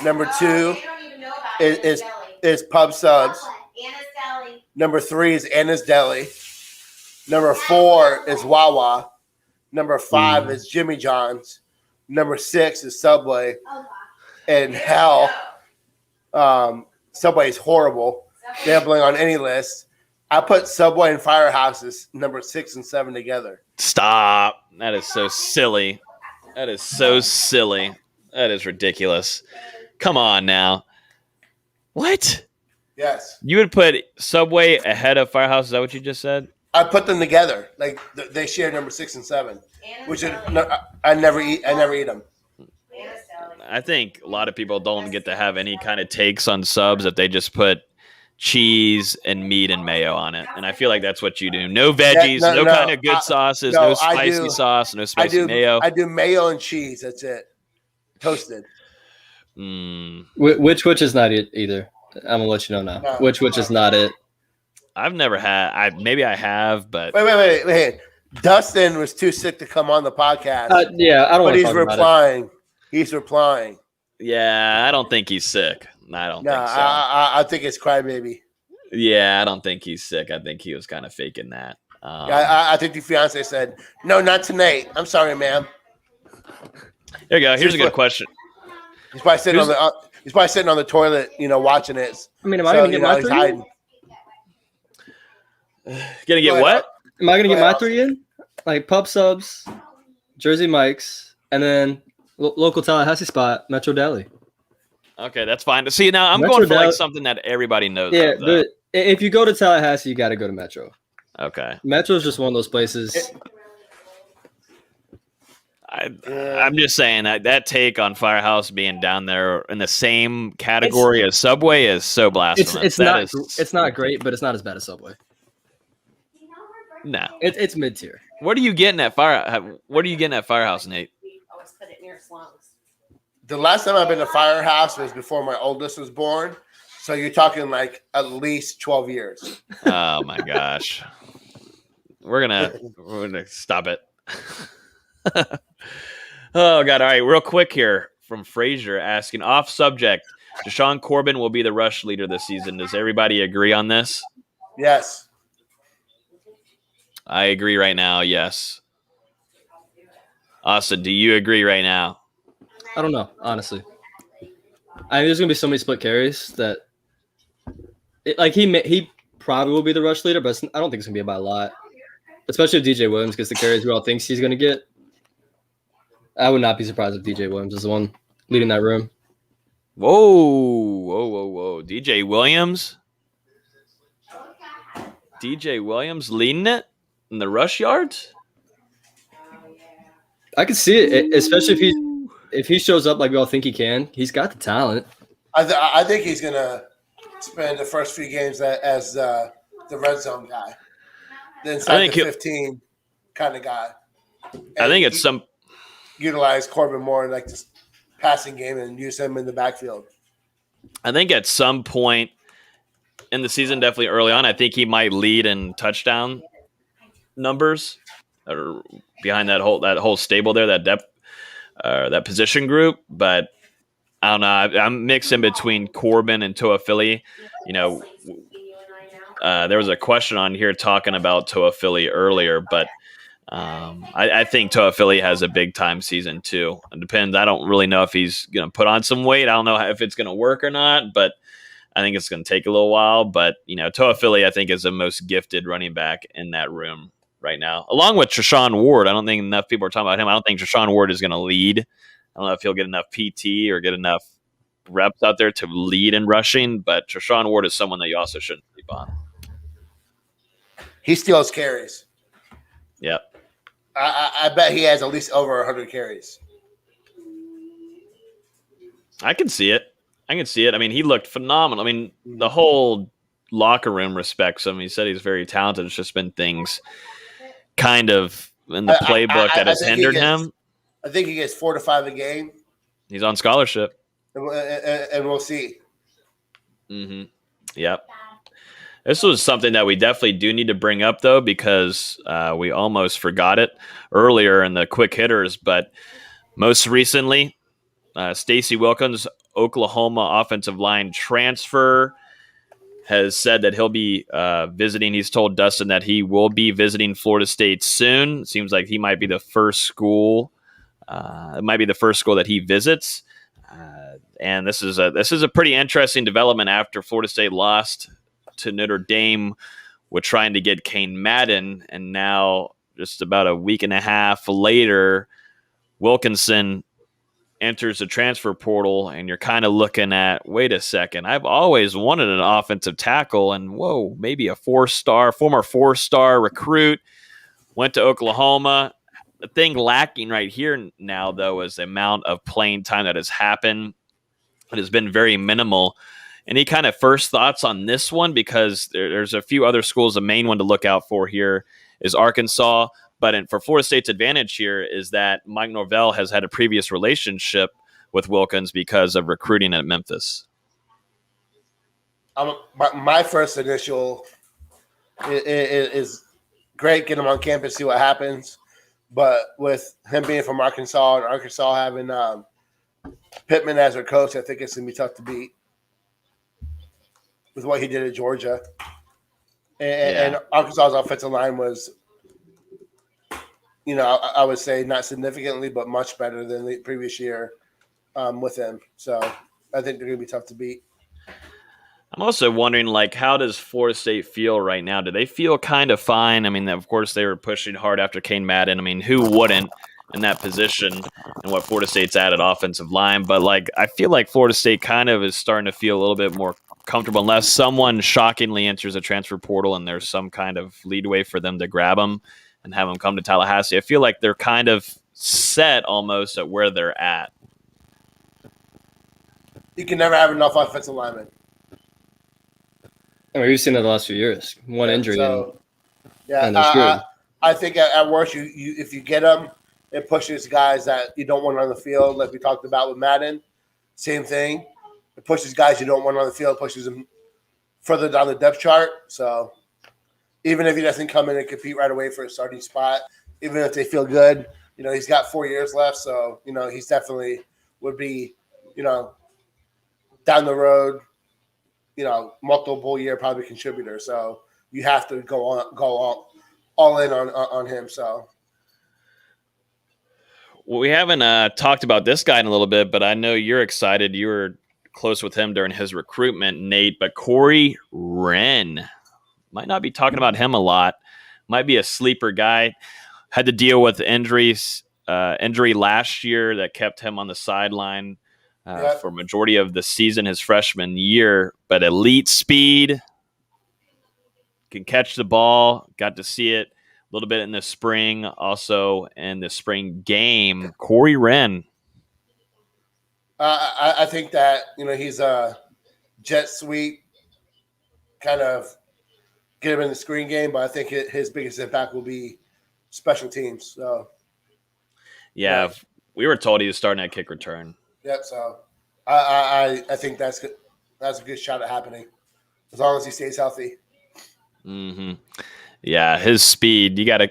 S4: Number 2 is Pub Subs. Number 3 is Anna's Deli. Number 4 is Wawa. Number 5 is Jimmy John's. Number 6 is Subway. And hell, Subway is horrible. Gambling on any list. I put Subway and Firehouses number 6 and 7 together.
S1: Stop. That is so silly. That is ridiculous. Come on now. What?
S4: Yes.
S1: You would put Subway ahead of Firehouse? Is that what you just said?
S4: I put them together. Like they share number 6 and 7, which I never eat. I never eat them.
S1: I think a lot of people don't get to have any kind of takes on subs if they just put cheese and meat and mayo on it. And I feel like that's what you do. No veggies, no kind of good sauces, no spicy sauce, no spicy mayo.
S4: I do mayo and cheese. That's it. Toasted.
S2: Which is not it either. I'm gonna let you know now. No. Which is not it.
S1: I've never had. Maybe I have, but
S4: wait. Dustin was too sick to come on the podcast.
S2: Yeah, I don't.
S4: But he's replying. He's replying.
S1: Yeah, I don't think he's sick. I don't
S4: No,
S1: think so.
S4: I think it's crybaby.
S1: Yeah, I don't think he's sick. I think he was kind of faking that.
S4: I think the fiance said, "No, not tonight. I'm sorry, ma'am."
S1: There you go. Here's a good question.
S4: He's probably sitting he's probably sitting on the toilet, watching it.
S2: I mean, am I going to get my
S4: he's
S2: 3
S4: hiding.
S1: Gonna get what?
S2: Am I going to get my 3 in? Like pub subs, Jersey Mike's, and then local Tallahassee spot, Metro Deli.
S1: Okay, that's fine. See, now I'm
S2: Metro
S1: going for like
S2: Deli-
S1: something that everybody knows.
S2: Yeah,
S1: of, though.
S2: but if you go to Tallahassee, you got to go to Metro.
S1: Okay.
S2: Metro is just one of those places.
S1: I'm just saying that take on Firehouse being down there in the same category as Subway is so blasphemous.
S2: It's not great, but it's not as bad as Subway.
S1: No,
S2: it's mid tier.
S1: What are you getting at Firehouse, Nate?
S5: Always put it near slums.
S4: The last time I've been to Firehouse was before my oldest was born. So you're talking like at least 12 years.
S1: Oh my gosh. We're gonna stop it. Oh god. All right, real quick here from Frazier asking off subject. Deshaun Corbin will be the rush leader this season. Does everybody agree on this?
S4: Yes.
S1: I agree right now, yes. Austin, do you agree right now?
S2: I don't know, honestly. There's gonna be so many split carries that, he probably will be the rush leader, but I don't think it's gonna be by a lot. Especially if DJ Williams gets the carries we all thinks he's gonna get. I would not be surprised if DJ Williams is the one leading that room.
S1: Whoa. DJ Williams leading it in the rush yards?
S2: I could see it, especially if he shows up like we all think he can. He's got the talent.
S4: I think he's going to spend the first few games as the red zone guy. The inside the 15 kind of guy.
S1: I think it's some
S4: utilize Corbin more in like this passing game and use him in the backfield.
S1: I think at some point in the season, definitely early on, I think he might lead in touchdown numbers or behind that whole stable there, that depth, that position group. But I don't know. I'm mixing between Corbin and Toa Philly. There was a question on here talking about Toa Philly earlier, but I think Toa Philly has a big time season too. It depends. I don't really know if he's going to put on some weight. I don't know if it's going to work or not, but I think it's going to take a little while. But Toa Philly, I think, is the most gifted running back in that room right now, along with Treshaun Ward. I don't think enough people are talking about him. I don't think Treshaun Ward is going to lead. I don't know if he'll get enough PT or get enough reps out there to lead in rushing, but Treshaun Ward is someone that you also shouldn't sleep on.
S4: He steals carries.
S1: Yep.
S4: I bet he has at least over 100 carries.
S1: I can see it. I mean, he looked phenomenal. I mean, the whole locker room respects him. He said he's very talented. It's just been things kind of in the playbook that has hindered him.
S4: I think he gets 4 to 5 a game.
S1: He's on scholarship.
S4: And we'll see.
S1: Mm-hmm. Yep. This was something that we definitely do need to bring up, though, because we almost forgot it earlier in the quick hitters. But most recently, Stacey Wilkins, Oklahoma offensive line transfer, has said that he'll be visiting. He's told Dustin that he will be visiting Florida State soon. It seems like he might be the first school. It might be the first school that he visits. And this is a pretty interesting development after Florida State lost to Notre Dame with trying to get Kane Madden, and now just about a week and a half later, Wilkinson enters the transfer portal, and you're kind of looking at, wait a second, I've always wanted an offensive tackle, and whoa, maybe a former four-star recruit went to Oklahoma. The thing lacking right here now, though, is the amount of playing time that has happened. It has been very minimal. Any kind of first thoughts on this one? Because there's a few other schools. The main one to look out for here is Arkansas. But for Florida State's advantage here is that Mike Norvell has had a previous relationship with Wilkins because of recruiting at Memphis.
S4: My first initial is great. Get him on campus, see what happens. But with him being from Arkansas and Arkansas having Pittman as their coach, I think it's going to be tough to beat. with what he did at Georgia. And Arkansas's offensive line was, I would say not significantly, but much better than the previous year with him. So I think they're going to be tough to beat.
S1: I'm also wondering, how does Florida State feel right now? Do they feel kind of fine? I mean, of course, they were pushing hard after Kane Madden. I mean, who wouldn't in that position and what Florida State's at offensive line? But, I feel like Florida State kind of is starting to feel a little bit more comfortable unless someone shockingly enters a transfer portal and there's some kind of leadway for them to grab them and have them come to Tallahassee. I feel like they're kind of set almost at where they're at.
S4: You can never have enough offensive linemen.
S2: I mean, we've seen it the last few years. One injury.
S4: So,
S2: and they're screwed.
S4: I think at worst, you if you get them, it pushes guys that you don't want on the field, like we talked about with Madden. Same thing. It pushes guys you don't want on the field, pushes them further down the depth chart. So even if he doesn't come in and compete right away for a starting spot, even if they feel good, he's got 4 years left. So, he's definitely would be, down the road, multiple year probably contributor. So you have to go all in on him. So.
S1: Well, we haven't talked about this guy in a little bit, but I know you're excited. You were close with him during his recruitment, Nate, but Corey Wren, might not be talking about him a lot. Might be a sleeper guy. Had to deal with injury last year that kept him on the sideline for a majority of the season, his freshman year. But elite speed, can catch the ball. Got to see it a little bit in the spring, also in the spring game. Corey Wren.
S4: I think that, he's a jet sweep, kind of get him in the screen game, but I think his biggest impact will be special teams. So,
S1: yeah, we were told he was starting at kick return.
S4: Yep. So I think that's good. That's a good shot at happening as long as he stays healthy.
S1: Mm-hmm. Yeah, his speed, you gotta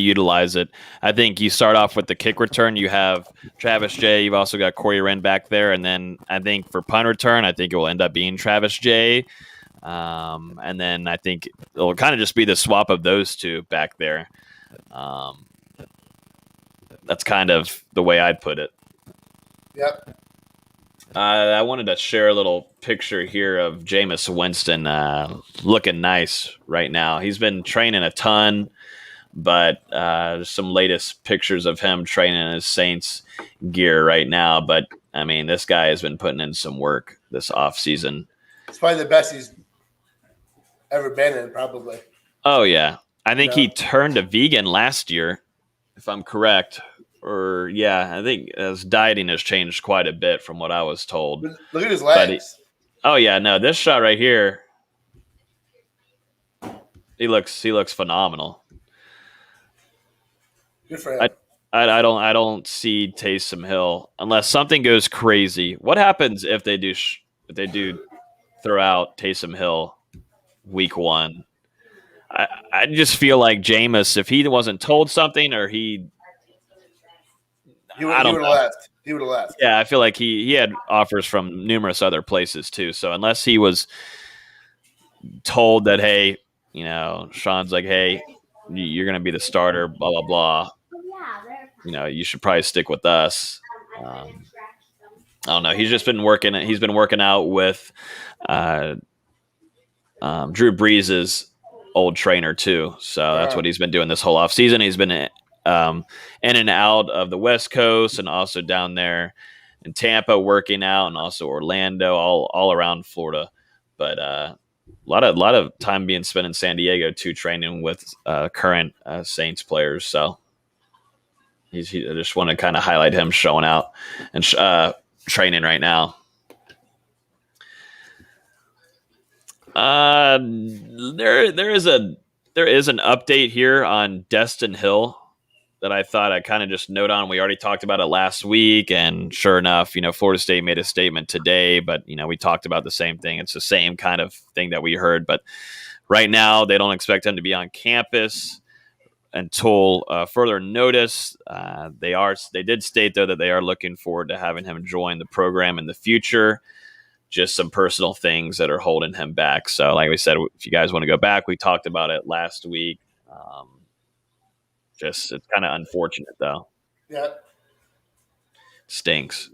S1: utilize it. I think you start off with the kick return. You have Travis J. You've also got Corey Wren back there, and then I think for punt return, I think it will end up being Travis J. And then I think it'll kind of just be the swap of those two back there. That's kind of the way I'd put it.
S4: Yep.
S1: I wanted to share a little picture here of Jameis Winston looking nice right now. He's been training a ton, but there's some latest pictures of him training in his Saints gear right now. But, I mean, this guy has been putting in some work this offseason.
S4: It's probably the best he's ever been in, probably.
S1: Oh, yeah. I think he turned a vegan last year, if I'm correct. Or, yeah, I think his dieting has changed quite a bit from what I was told.
S4: Look at his legs.
S1: This shot right here, he looks phenomenal.
S4: Good for him.
S1: I don't see Taysom Hill unless something goes crazy. What happens if they do throw out Taysom Hill week 1? I just feel like Jameis, if he wasn't told something or he would have
S4: left. He would have left.
S1: Yeah, I feel like he had offers from numerous other places too. So unless he was told that, hey, Sean's like, hey, you're going to be the starter, blah, blah, blah. You should probably stick with us. I don't know. He's just been working. He's been working out with Drew Brees' old trainer too. So that's what he's been doing this whole offseason. He's been in and out of the West Coast and also down there in Tampa working out, and also Orlando, all around Florida. But a lot of time being spent in San Diego too, training with current Saints players. So I just want to kind of highlight him showing out and training right now. There is an update here on Destyn Hill that I thought I'd kind of just note on. We already talked about it last week, and sure enough, Florida State made a statement today, but, we talked about the same thing. It's the same kind of thing that we heard, but right now they don't expect him to be on campus until further notice. They did state, though, that they are looking forward to having him join the program in the future. just some personal things that are holding him back. So like we said, if you guys want to go back, we talked about it last week. Just it's kind of unfortunate though.
S4: Yeah.
S1: Stinks.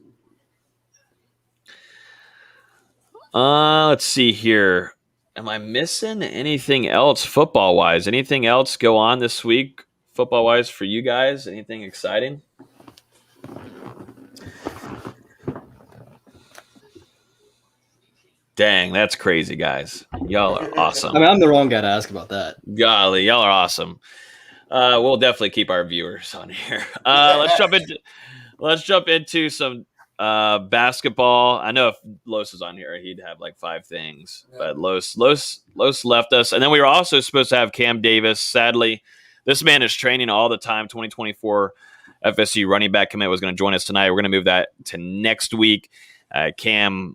S1: Let's see here. Am I missing anything else football wise? Anything else go on this week football wise for you guys? Anything exciting? Dang, that's crazy, guys. Y'all are awesome.
S2: I mean, I'm the wrong guy to ask about that.
S1: Golly, y'all are awesome. We'll definitely keep our viewers on here. Let's jump into some basketball. I know if Los is on here, he'd have like 5 things, but Los left us. And then we were also supposed to have Kam Davis. Sadly, this man is training all the time. 2024 FSU running back commit was going to join us tonight. We're going to move that to next week. Cam,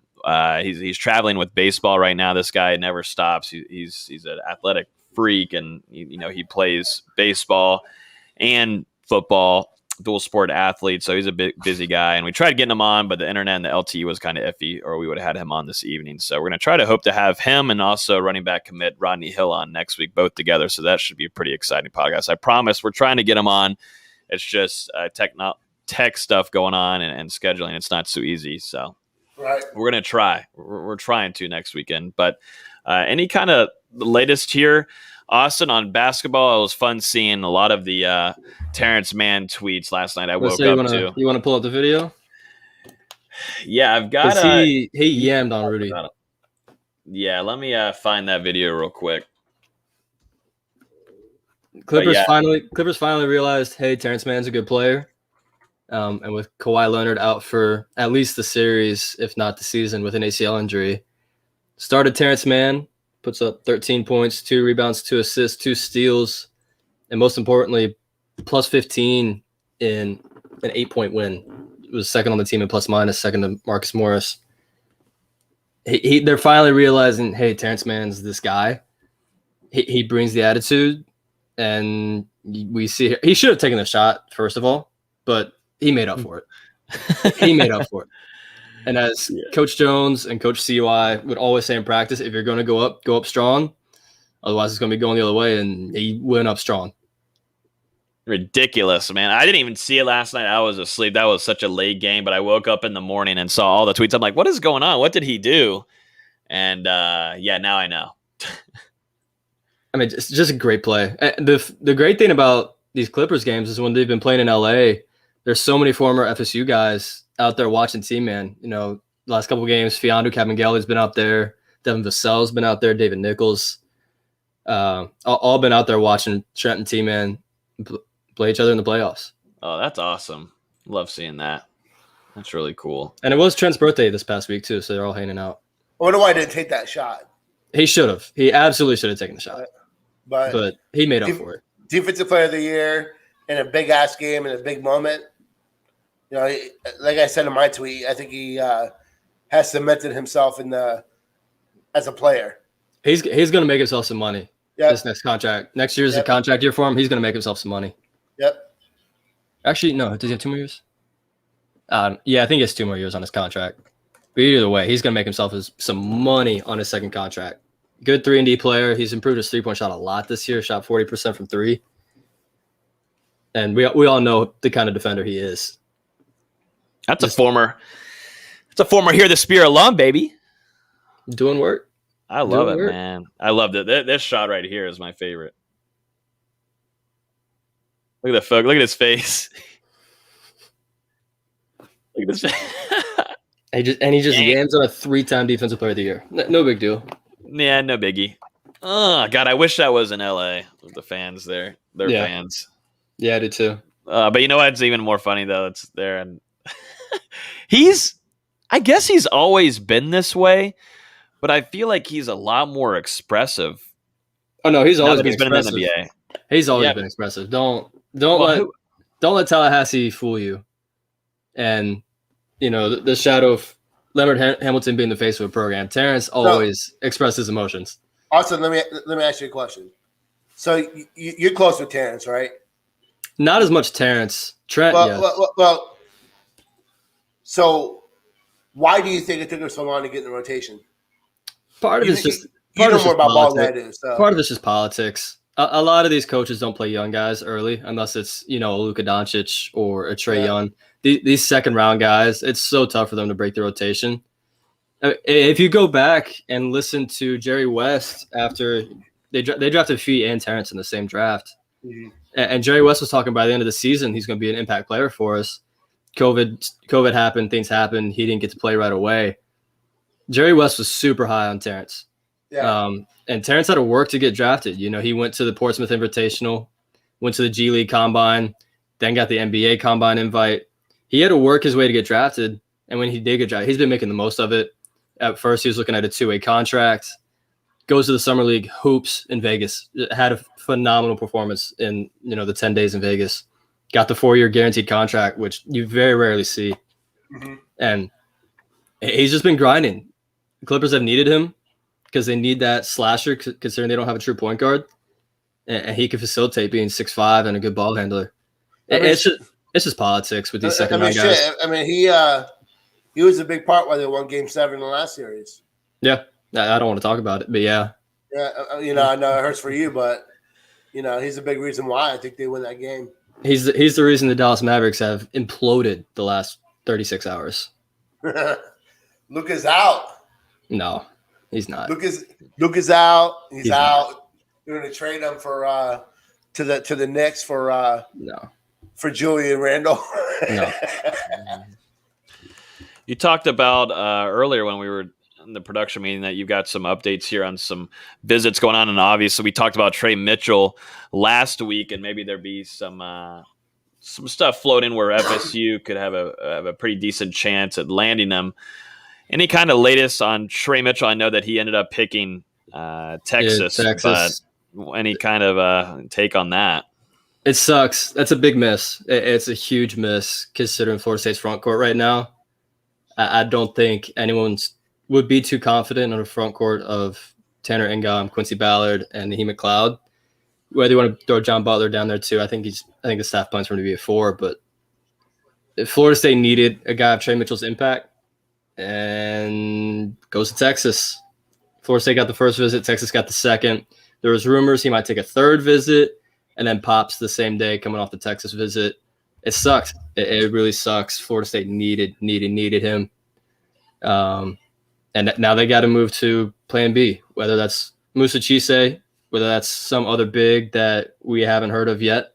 S1: he's traveling with baseball right now. This guy never stops. He's an athletic freak, and he plays baseball and football, dual sport athlete. So he's a bit busy guy, and we tried getting him on, but the internet and the LTE was kind of iffy, or we would have had him on this evening. So we're going to hope to have him and also running back commit Rodney Hill on next week, both together. So that should be a pretty exciting podcast. I promise we're trying to get him on. It's just tech stuff going on and scheduling. It's not so easy. So
S4: Right.
S1: we're going to try. We're trying to next weekend. But any kind of the latest here, Austin, on basketball? It was fun seeing a lot of the Terrence Mann tweets last night. I woke up to.
S2: You want to pull up the video?
S1: Yeah, I've got.
S2: He yammed on Rudy.
S1: Yeah, let me find that video real quick.
S2: Clippers finally realized, hey, Terrence Mann's a good player. And with Kawhi Leonard out for at least the series, if not the season, with an ACL injury, started Terrence Mann, puts up 13 points, 2 rebounds, 2 assists, 2 steals, and most importantly, plus 15 in an 8-point win. It was second on the team in plus minus, second to Marcus Morris. They're finally realizing, hey, Terrence Mann's this guy. He brings the attitude, and we see he should have taken the shot, first of all, but he made up for it. He made up for it. And as Coach Jones and Coach CUI would always say in practice, if you're going to go up strong. Otherwise, it's going to be going the other way, and he went up strong.
S1: Ridiculous, man. I didn't even see it last night. I was asleep. That was such a late game, but I woke up in the morning and saw all the tweets. I'm like, what is going on? What did he do? And, now I know.
S2: I mean, it's just a great play. The great thing about these Clippers games is when they've been playing in LA, there's so many former FSU guys out there watching Team Man. The last couple of games, Fiondu Kabengele been out there. Devin Vassell's been out there. David Nichols. All been out there watching Trent and Team Man play each other in the playoffs.
S1: Oh, that's awesome. Love seeing that. That's really cool.
S2: And it was Trent's birthday this past week, too, so they're all hanging out.
S4: I wonder why I didn't take that shot.
S2: He should have. He absolutely should have taken the shot.
S4: But
S2: he made up for it.
S4: Defensive Player of the Year in a big-ass game in a big moment. Like I said in my tweet, I think he has cemented himself as a player.
S2: He's going to make himself some money. This next contract. Next year's a contract year for him. He's going to make himself some money.
S4: Yep.
S2: Actually, no. Does he have 2 more years? Yeah, I think he has 2 more years on his contract. But either way, he's going to make himself some money on his second contract. Good 3-and-D player. He's improved his three-point shot a lot this year. Shot 40% from 3. And we all know the kind of defender he is.
S1: That's a former Hear the Spear alum, baby.
S2: Doing work.
S1: I love it, man. I loved it. This shot right here is my favorite. Look at the fuck. Look at his face. Look at this.
S2: He just yams on a 3-time Defensive Player of the Year. No big deal.
S1: Yeah, no biggie. Oh God, I wish that was in LA with the fans there. They're fans.
S2: Yeah, I do too.
S1: But you know what's even more funny though? It's there, and I guess he's always been this way, but I feel like he's a lot more expressive.
S2: Oh no, he's always been
S1: in the NBA.
S2: He's always been expressive. Don't let Tallahassee fool you. And the shadow of Leonard Hamilton being the face of a program. Terrence always expresses emotions.
S4: Also, let me ask you a question. So you're close with Terrence, right?
S2: Not as much Terrence. Trent, yes.
S4: Well, so Why do you think it took him so long to get in the rotation?
S2: Part of it's just
S4: you know more about ball than I do. So.
S2: Part of it's just politics. A lot of these coaches don't play young guys early unless it's, a Luka Doncic or a Trae Young. These second-round guys, it's so tough for them to break the rotation. If you go back and listen to Jerry West after they drafted Fee and Terrence in the same draft, and Jerry West was talking by the end of the season he's going to be an impact player for us. COVID happened, things happened. He didn't get to play right away. Jerry West was super high on Terrence. Yeah. And Terrence had to work to get drafted. He went to the Portsmouth Invitational, went to the G League Combine, then got the NBA Combine invite. He had to work his way to get drafted. And when he did get drafted, he's been making the most of it. At first, he was looking at a 2-way contract, goes to the Summer League, hoops in Vegas, had a phenomenal performance in, the 10 days in Vegas, got the 4-year guaranteed contract, which you very rarely see. Mm-hmm. And he's just been grinding. The Clippers have needed him because they need that slasher, considering they don't have a true point guard. And he can facilitate being 6'5" and a good ball handler. It's just politics with these second-round guys.
S4: I mean, he was a big part why they won Game 7 in the last series.
S2: Yeah, I don't want to talk about it, but yeah.
S4: Yeah, I know it hurts for you, but he's a big reason why I think they win that game.
S2: He's the reason the Dallas Mavericks have imploded the last 36 hours.
S4: Luka's out.
S2: No, he's not.
S4: Luka's out. He's out. Not. You're going to trade him for to the Knicks for
S2: no.
S4: For Julian Randle.
S2: No.
S1: You talked about earlier when we were in the production meeting that you've got some updates here on some visits going on, and obviously we talked about Trey Mitchell last week, and maybe there'd be some stuff floating where FSU could have a pretty decent chance at landing them. Any kind of latest on Trey Mitchell? I know that he ended up picking Texas, but any kind of take on that?
S2: It sucks. That's a big miss. It's a huge miss considering Florida State's front court right now. I don't think anyone would be too confident on the front court of Tanner Ingam, Quincy Ballard, and Naheem McLeod. Whether you want to throw John Butler down there too, I think the staff plans for him to be a 4. But if Florida State needed a guy of Trey Mitchell's impact, and goes to Texas. Florida State got the first visit. Texas got the second. There was rumors he might take a third visit, and then pops the same day coming off the Texas visit. It sucks. It really sucks. Florida State needed him. And now they got to move to plan B, whether that's Musa Cisse, whether that's some other big that we haven't heard of yet.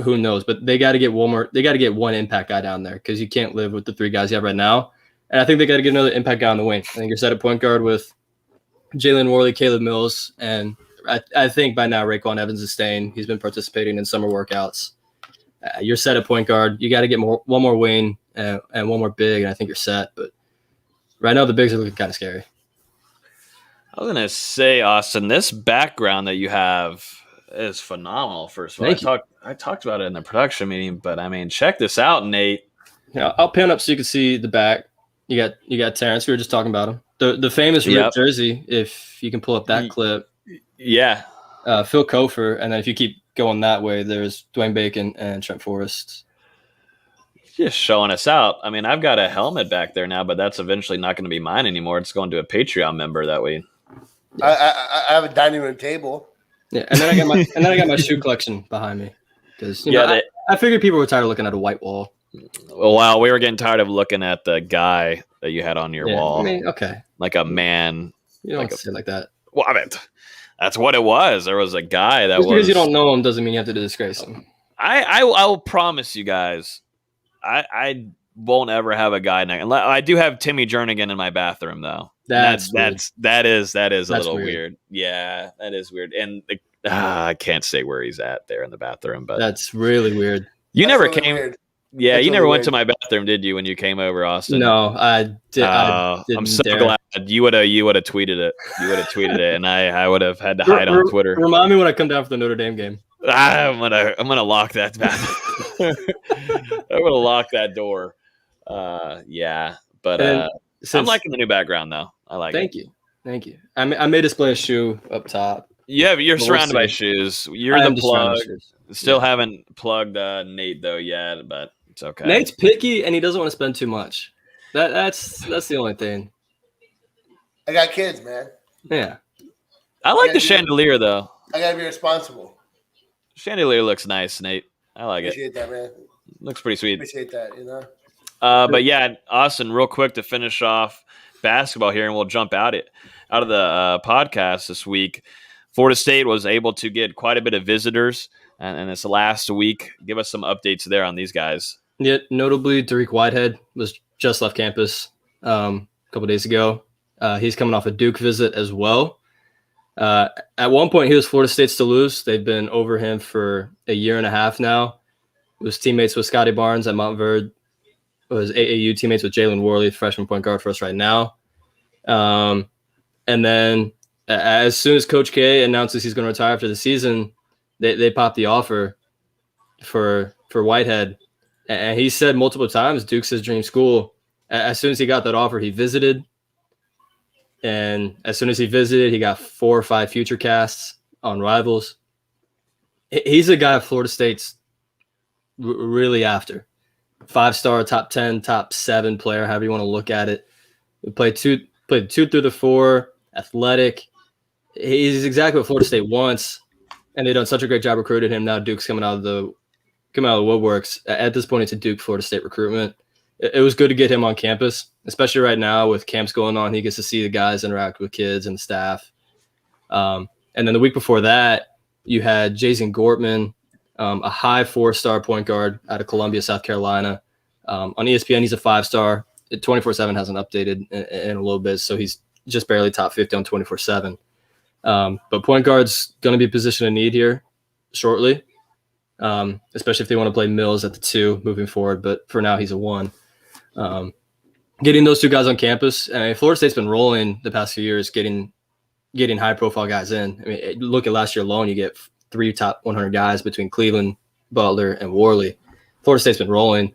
S2: Who knows? But they got to get one more. They got to get one impact guy down there because you can't live with the 3 guys you have right now. And I think they got to get another impact guy on the wing. I think you're set at point guard with Jalen Worley, Caleb Mills, and I think by now Raekwon Evans is staying. He's been participating in summer workouts. You're set at point guard. You got to get one more wing and one more big, and I think you're set. But right now the bigs are looking kind of scary.
S1: I was going to say, Austin, this background that you have is phenomenal, first of all. I talked about it in the production meeting, but, I mean, check this out, Nate.
S2: Yeah, I'll pan up so you can see the back. You got Terrence. We were just talking about him. The famous ripped jersey, if you can pull up that clip.
S1: Yeah.
S2: Phil Kofer, and then if you keep going that way, there's Dwayne Bacon and Trent Forrest.
S1: Just showing us out. I mean, I've got a helmet back there now, but that's eventually not going to be mine anymore. It's going to a Patreon member that way.
S4: I have a dining room table.
S2: Yeah, and then I got my shoe collection behind me because I figured people were tired of looking at a white wall.
S1: Well, we were getting tired of looking at the guy that you had on your wall.
S2: I mean, okay,
S1: like a man.
S2: You don't say it like that.
S1: Well, I mean, that's what it was. There was a guy that
S2: just because you don't know him doesn't mean you have to disgrace him.
S1: I will promise you guys, I won't ever have a guy. I do have Timmy Jernigan in my bathroom though. That is a little weird. Yeah, that is weird. And I can't say where he's at there in the bathroom, but
S2: that's really weird.
S1: You never came. Weird. Yeah, that's you never went to my bathroom, did you? When you came over, Austin?
S2: No, I did.
S1: I'm so glad you would have tweeted it. You would have tweeted it, and I would have had to hide on Twitter.
S2: Remind me when I come down for the Notre Dame game.
S1: I'm gonna lock that bathroom. I'm gonna lock that door. Yeah, but I'm liking the new background though. I like it.
S2: Thank you. I may display a shoe up top.
S1: Yeah, but you're surrounded by shoes. You're the plug. Still haven't plugged Nate though yet, but it's okay.
S2: Nate's picky and he doesn't want to spend too much. That's the only thing.
S4: I got kids, man.
S2: Yeah.
S1: I like the
S4: Yeah, dude.
S1: chandelier though.
S4: I gotta be responsible.
S1: Chandelier looks nice, Nate. I like it.
S4: Appreciate that, man.
S1: Looks pretty sweet.
S4: Appreciate that.
S1: But yeah, Austin, real quick to finish off basketball here, and we'll jump out of the podcast this week. Florida State was able to get quite a bit of visitors, and this last week. Give us some updates there on these guys.
S2: Yeah, notably, Tariq Whitehead was just left campus a couple days ago. He's coming off a Duke visit as well. At one point, he was Florida State's to lose. They've been over him for a year and a half now. He was teammates with Scotty Barnes at Montverde. Was AAU teammates with Jalen Worley, freshman point guard for us right now. And then as soon as Coach K announces he's going to retire after the season, they popped the offer for Whitehead. And he said multiple times, Duke's his dream school. As soon as he got that offer, he visited. And as soon as he visited, he got 4 or 5 future casts on Rivals. He's a guy Florida State's really after. 5-star, top 10, top 7 player, however you want to look at it. He played 2 through the 4, athletic. He's exactly what Florida State wants, and they've done such a great job recruiting him. Now Duke's coming out of the woodworks. At this point, it's a Duke Florida State recruitment. It was good to get him on campus, especially right now with camps going on. He gets to see the guys interact with kids and staff. And then the week before that, you had Jason Gortman, a high 4-star point guard out of Columbia, South Carolina. On ESPN, he's a 5-star. 24/7 hasn't updated in a little bit, so he's just barely top 50 on 24/7. But point guard's going to be a position of need here shortly, especially if they want to play Mills at the 2 moving forward. But for now, he's a 1. Getting those 2 guys on campus, and Florida State's been rolling the past few years, getting high-profile guys in. I mean, look at last year alone, you get 3 top 100 guys between Cleveland, Butler, and Worley. Florida State's been rolling,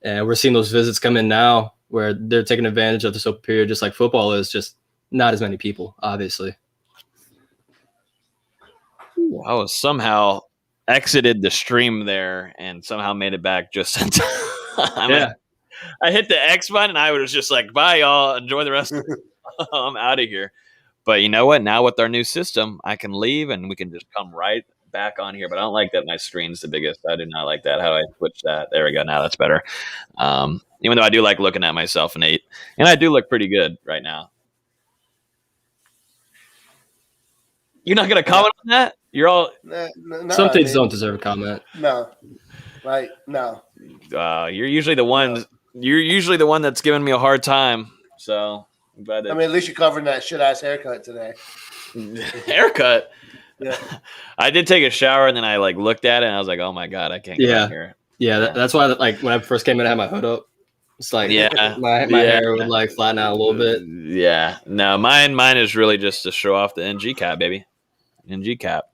S2: and we're seeing those visits come in now where they're taking advantage of this open period, just like football is, just not as many people, obviously.
S1: I was somehow exited the stream there and somehow made it back just in time.
S2: Yeah.
S1: I hit the X button and I was just like, bye, y'all. Enjoy the rest of it. I'm out of here. But you know what? Now with our new system, I can leave and we can just come right back on here. But I don't like that my screen's the biggest. I do not like that. How do I switch that? There we go. Now that's better. Even though I do like looking at myself, Nate. And I do look pretty good right now. You're not going to comment on that? You're all
S4: No,
S2: Some things don't deserve a comment.
S4: No. Like, no.
S1: you're usually the one. You're usually the one that's giving me a hard time. So I'm glad that
S4: I mean, at least you're covering that shit-ass haircut today.
S1: haircut.
S4: Yeah.
S1: I did take a shower and then I looked at it and I was like, oh my God, I can't get in here.
S2: Yeah, that's why when I first came in, I had my hood up. It's like my hair would flatten out a little bit.
S1: Yeah. No, mine is really just to show off the NG cap, baby. NG cap.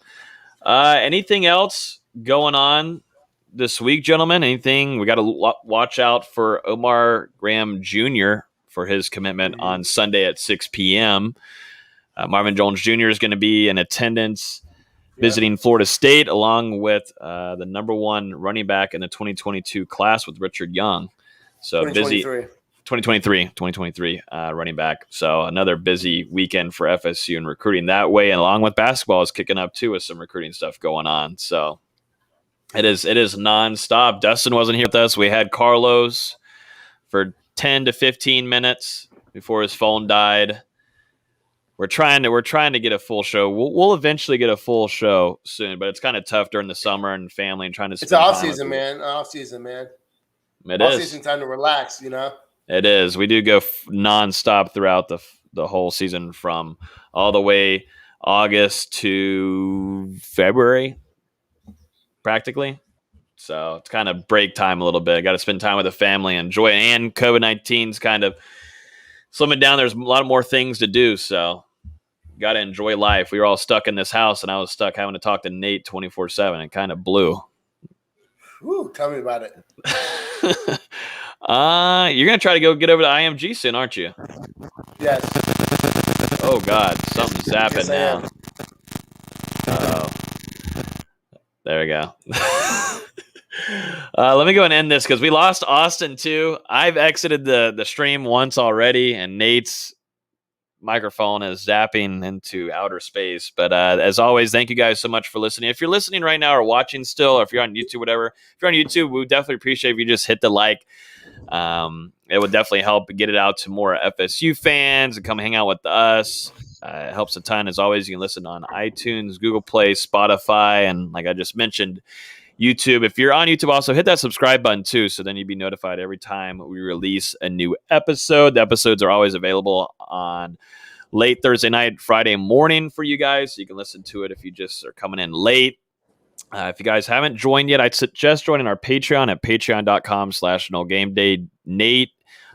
S1: Anything else going on this week, gentlemen? Anything? We got to watch out for Omar Graham Jr. for his commitment on Sunday at 6 p.m. Marvin Jones Jr. is going to be in attendance visiting Florida State along with the number 1 running back in the 2022 class with Richard Young. So 2023 running back. So another busy weekend for FSU and recruiting that way. And along with basketball is kicking up too with some recruiting stuff going on. So it is nonstop. Dustin wasn't here with us. We had Carlos for 10 to 15 minutes before his phone died. We're trying to get a full show. We'll eventually get a full show soon, but it's kind of tough during the summer and family and trying to.
S4: It's off season, man. Off season, man.
S1: It
S4: off
S1: is.
S4: Season time to relax,
S1: It is. We do go nonstop throughout the whole season from all the way August to February, practically. So it's kind of break time a little bit. Got to spend time with the family, enjoy it. And COVID-19's kind of slimming down. There's a lot more things to do, so got to enjoy life. We were all stuck in this house, and I was stuck having to talk to Nate 24/7. It kind of blew.
S4: Ooh, tell me about it.
S1: You're going to try to go get over to IMG soon, aren't you?
S4: Yes.
S1: Oh, God. Something's zapping now. Uh-oh. There we go. Let me go and end this because we lost Austin too. I've exited the stream once already, and Nate's microphone is zapping into outer space. But as always, thank you guys so much for listening. If you're listening right now or watching still, or if you're on YouTube, whatever, if you're on YouTube, we would definitely appreciate if you just hit the like. It would definitely help get it out to more FSU fans and come hang out with us. It helps a ton. As always, you can listen on iTunes, Google Play, Spotify, and like I just mentioned, YouTube. If you're on YouTube, also hit that subscribe button too, so then you'd be notified every time we release a new episode. The episodes are always available on late Thursday night, Friday morning for you guys, so you can listen to it if you just are coming in late. If you guys haven't joined yet, I'd suggest joining our Patreon at patreon.com/NoGameDay. Nate,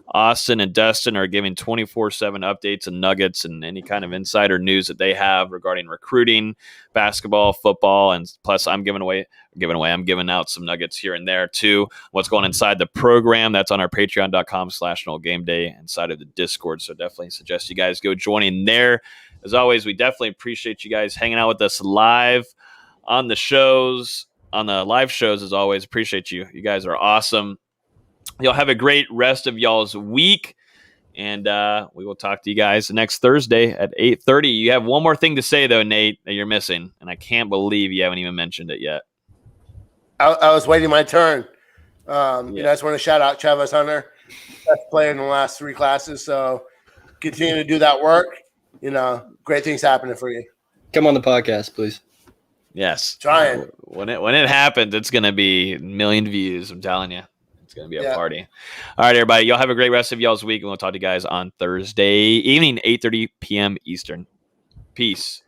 S1: Austin, and Destyn are giving 24/7 updates and nuggets and any kind of insider news that they have regarding recruiting, basketball, football, and plus I'm giving out some nuggets here and there too. What's going inside the program, that's on our patreon.com/NoGameDay inside of the Discord. So definitely suggest you guys go join in there. As always, we definitely appreciate you guys hanging out with us live on the shows, on the live shows. As always, appreciate you. You guys are awesome. Y'all have a great rest of y'all's week, and we will talk to you guys next Thursday at 8:30. You have one more thing to say, though, Nate, that you're missing, and I can't believe you haven't even mentioned it yet.
S4: I was waiting my turn. I just want to shout out Travis Hunter, best player in the last 3 classes. So continue to do that work. Great things happening for you.
S2: Come on the podcast, please.
S1: Yes,
S4: trying.
S1: When it happens, it's going to be a million views. I'm telling you. It's going to be a party. All right, everybody. Y'all have a great rest of y'all's week, and we'll talk to you guys on Thursday evening, 8:30 p.m. Eastern. Peace.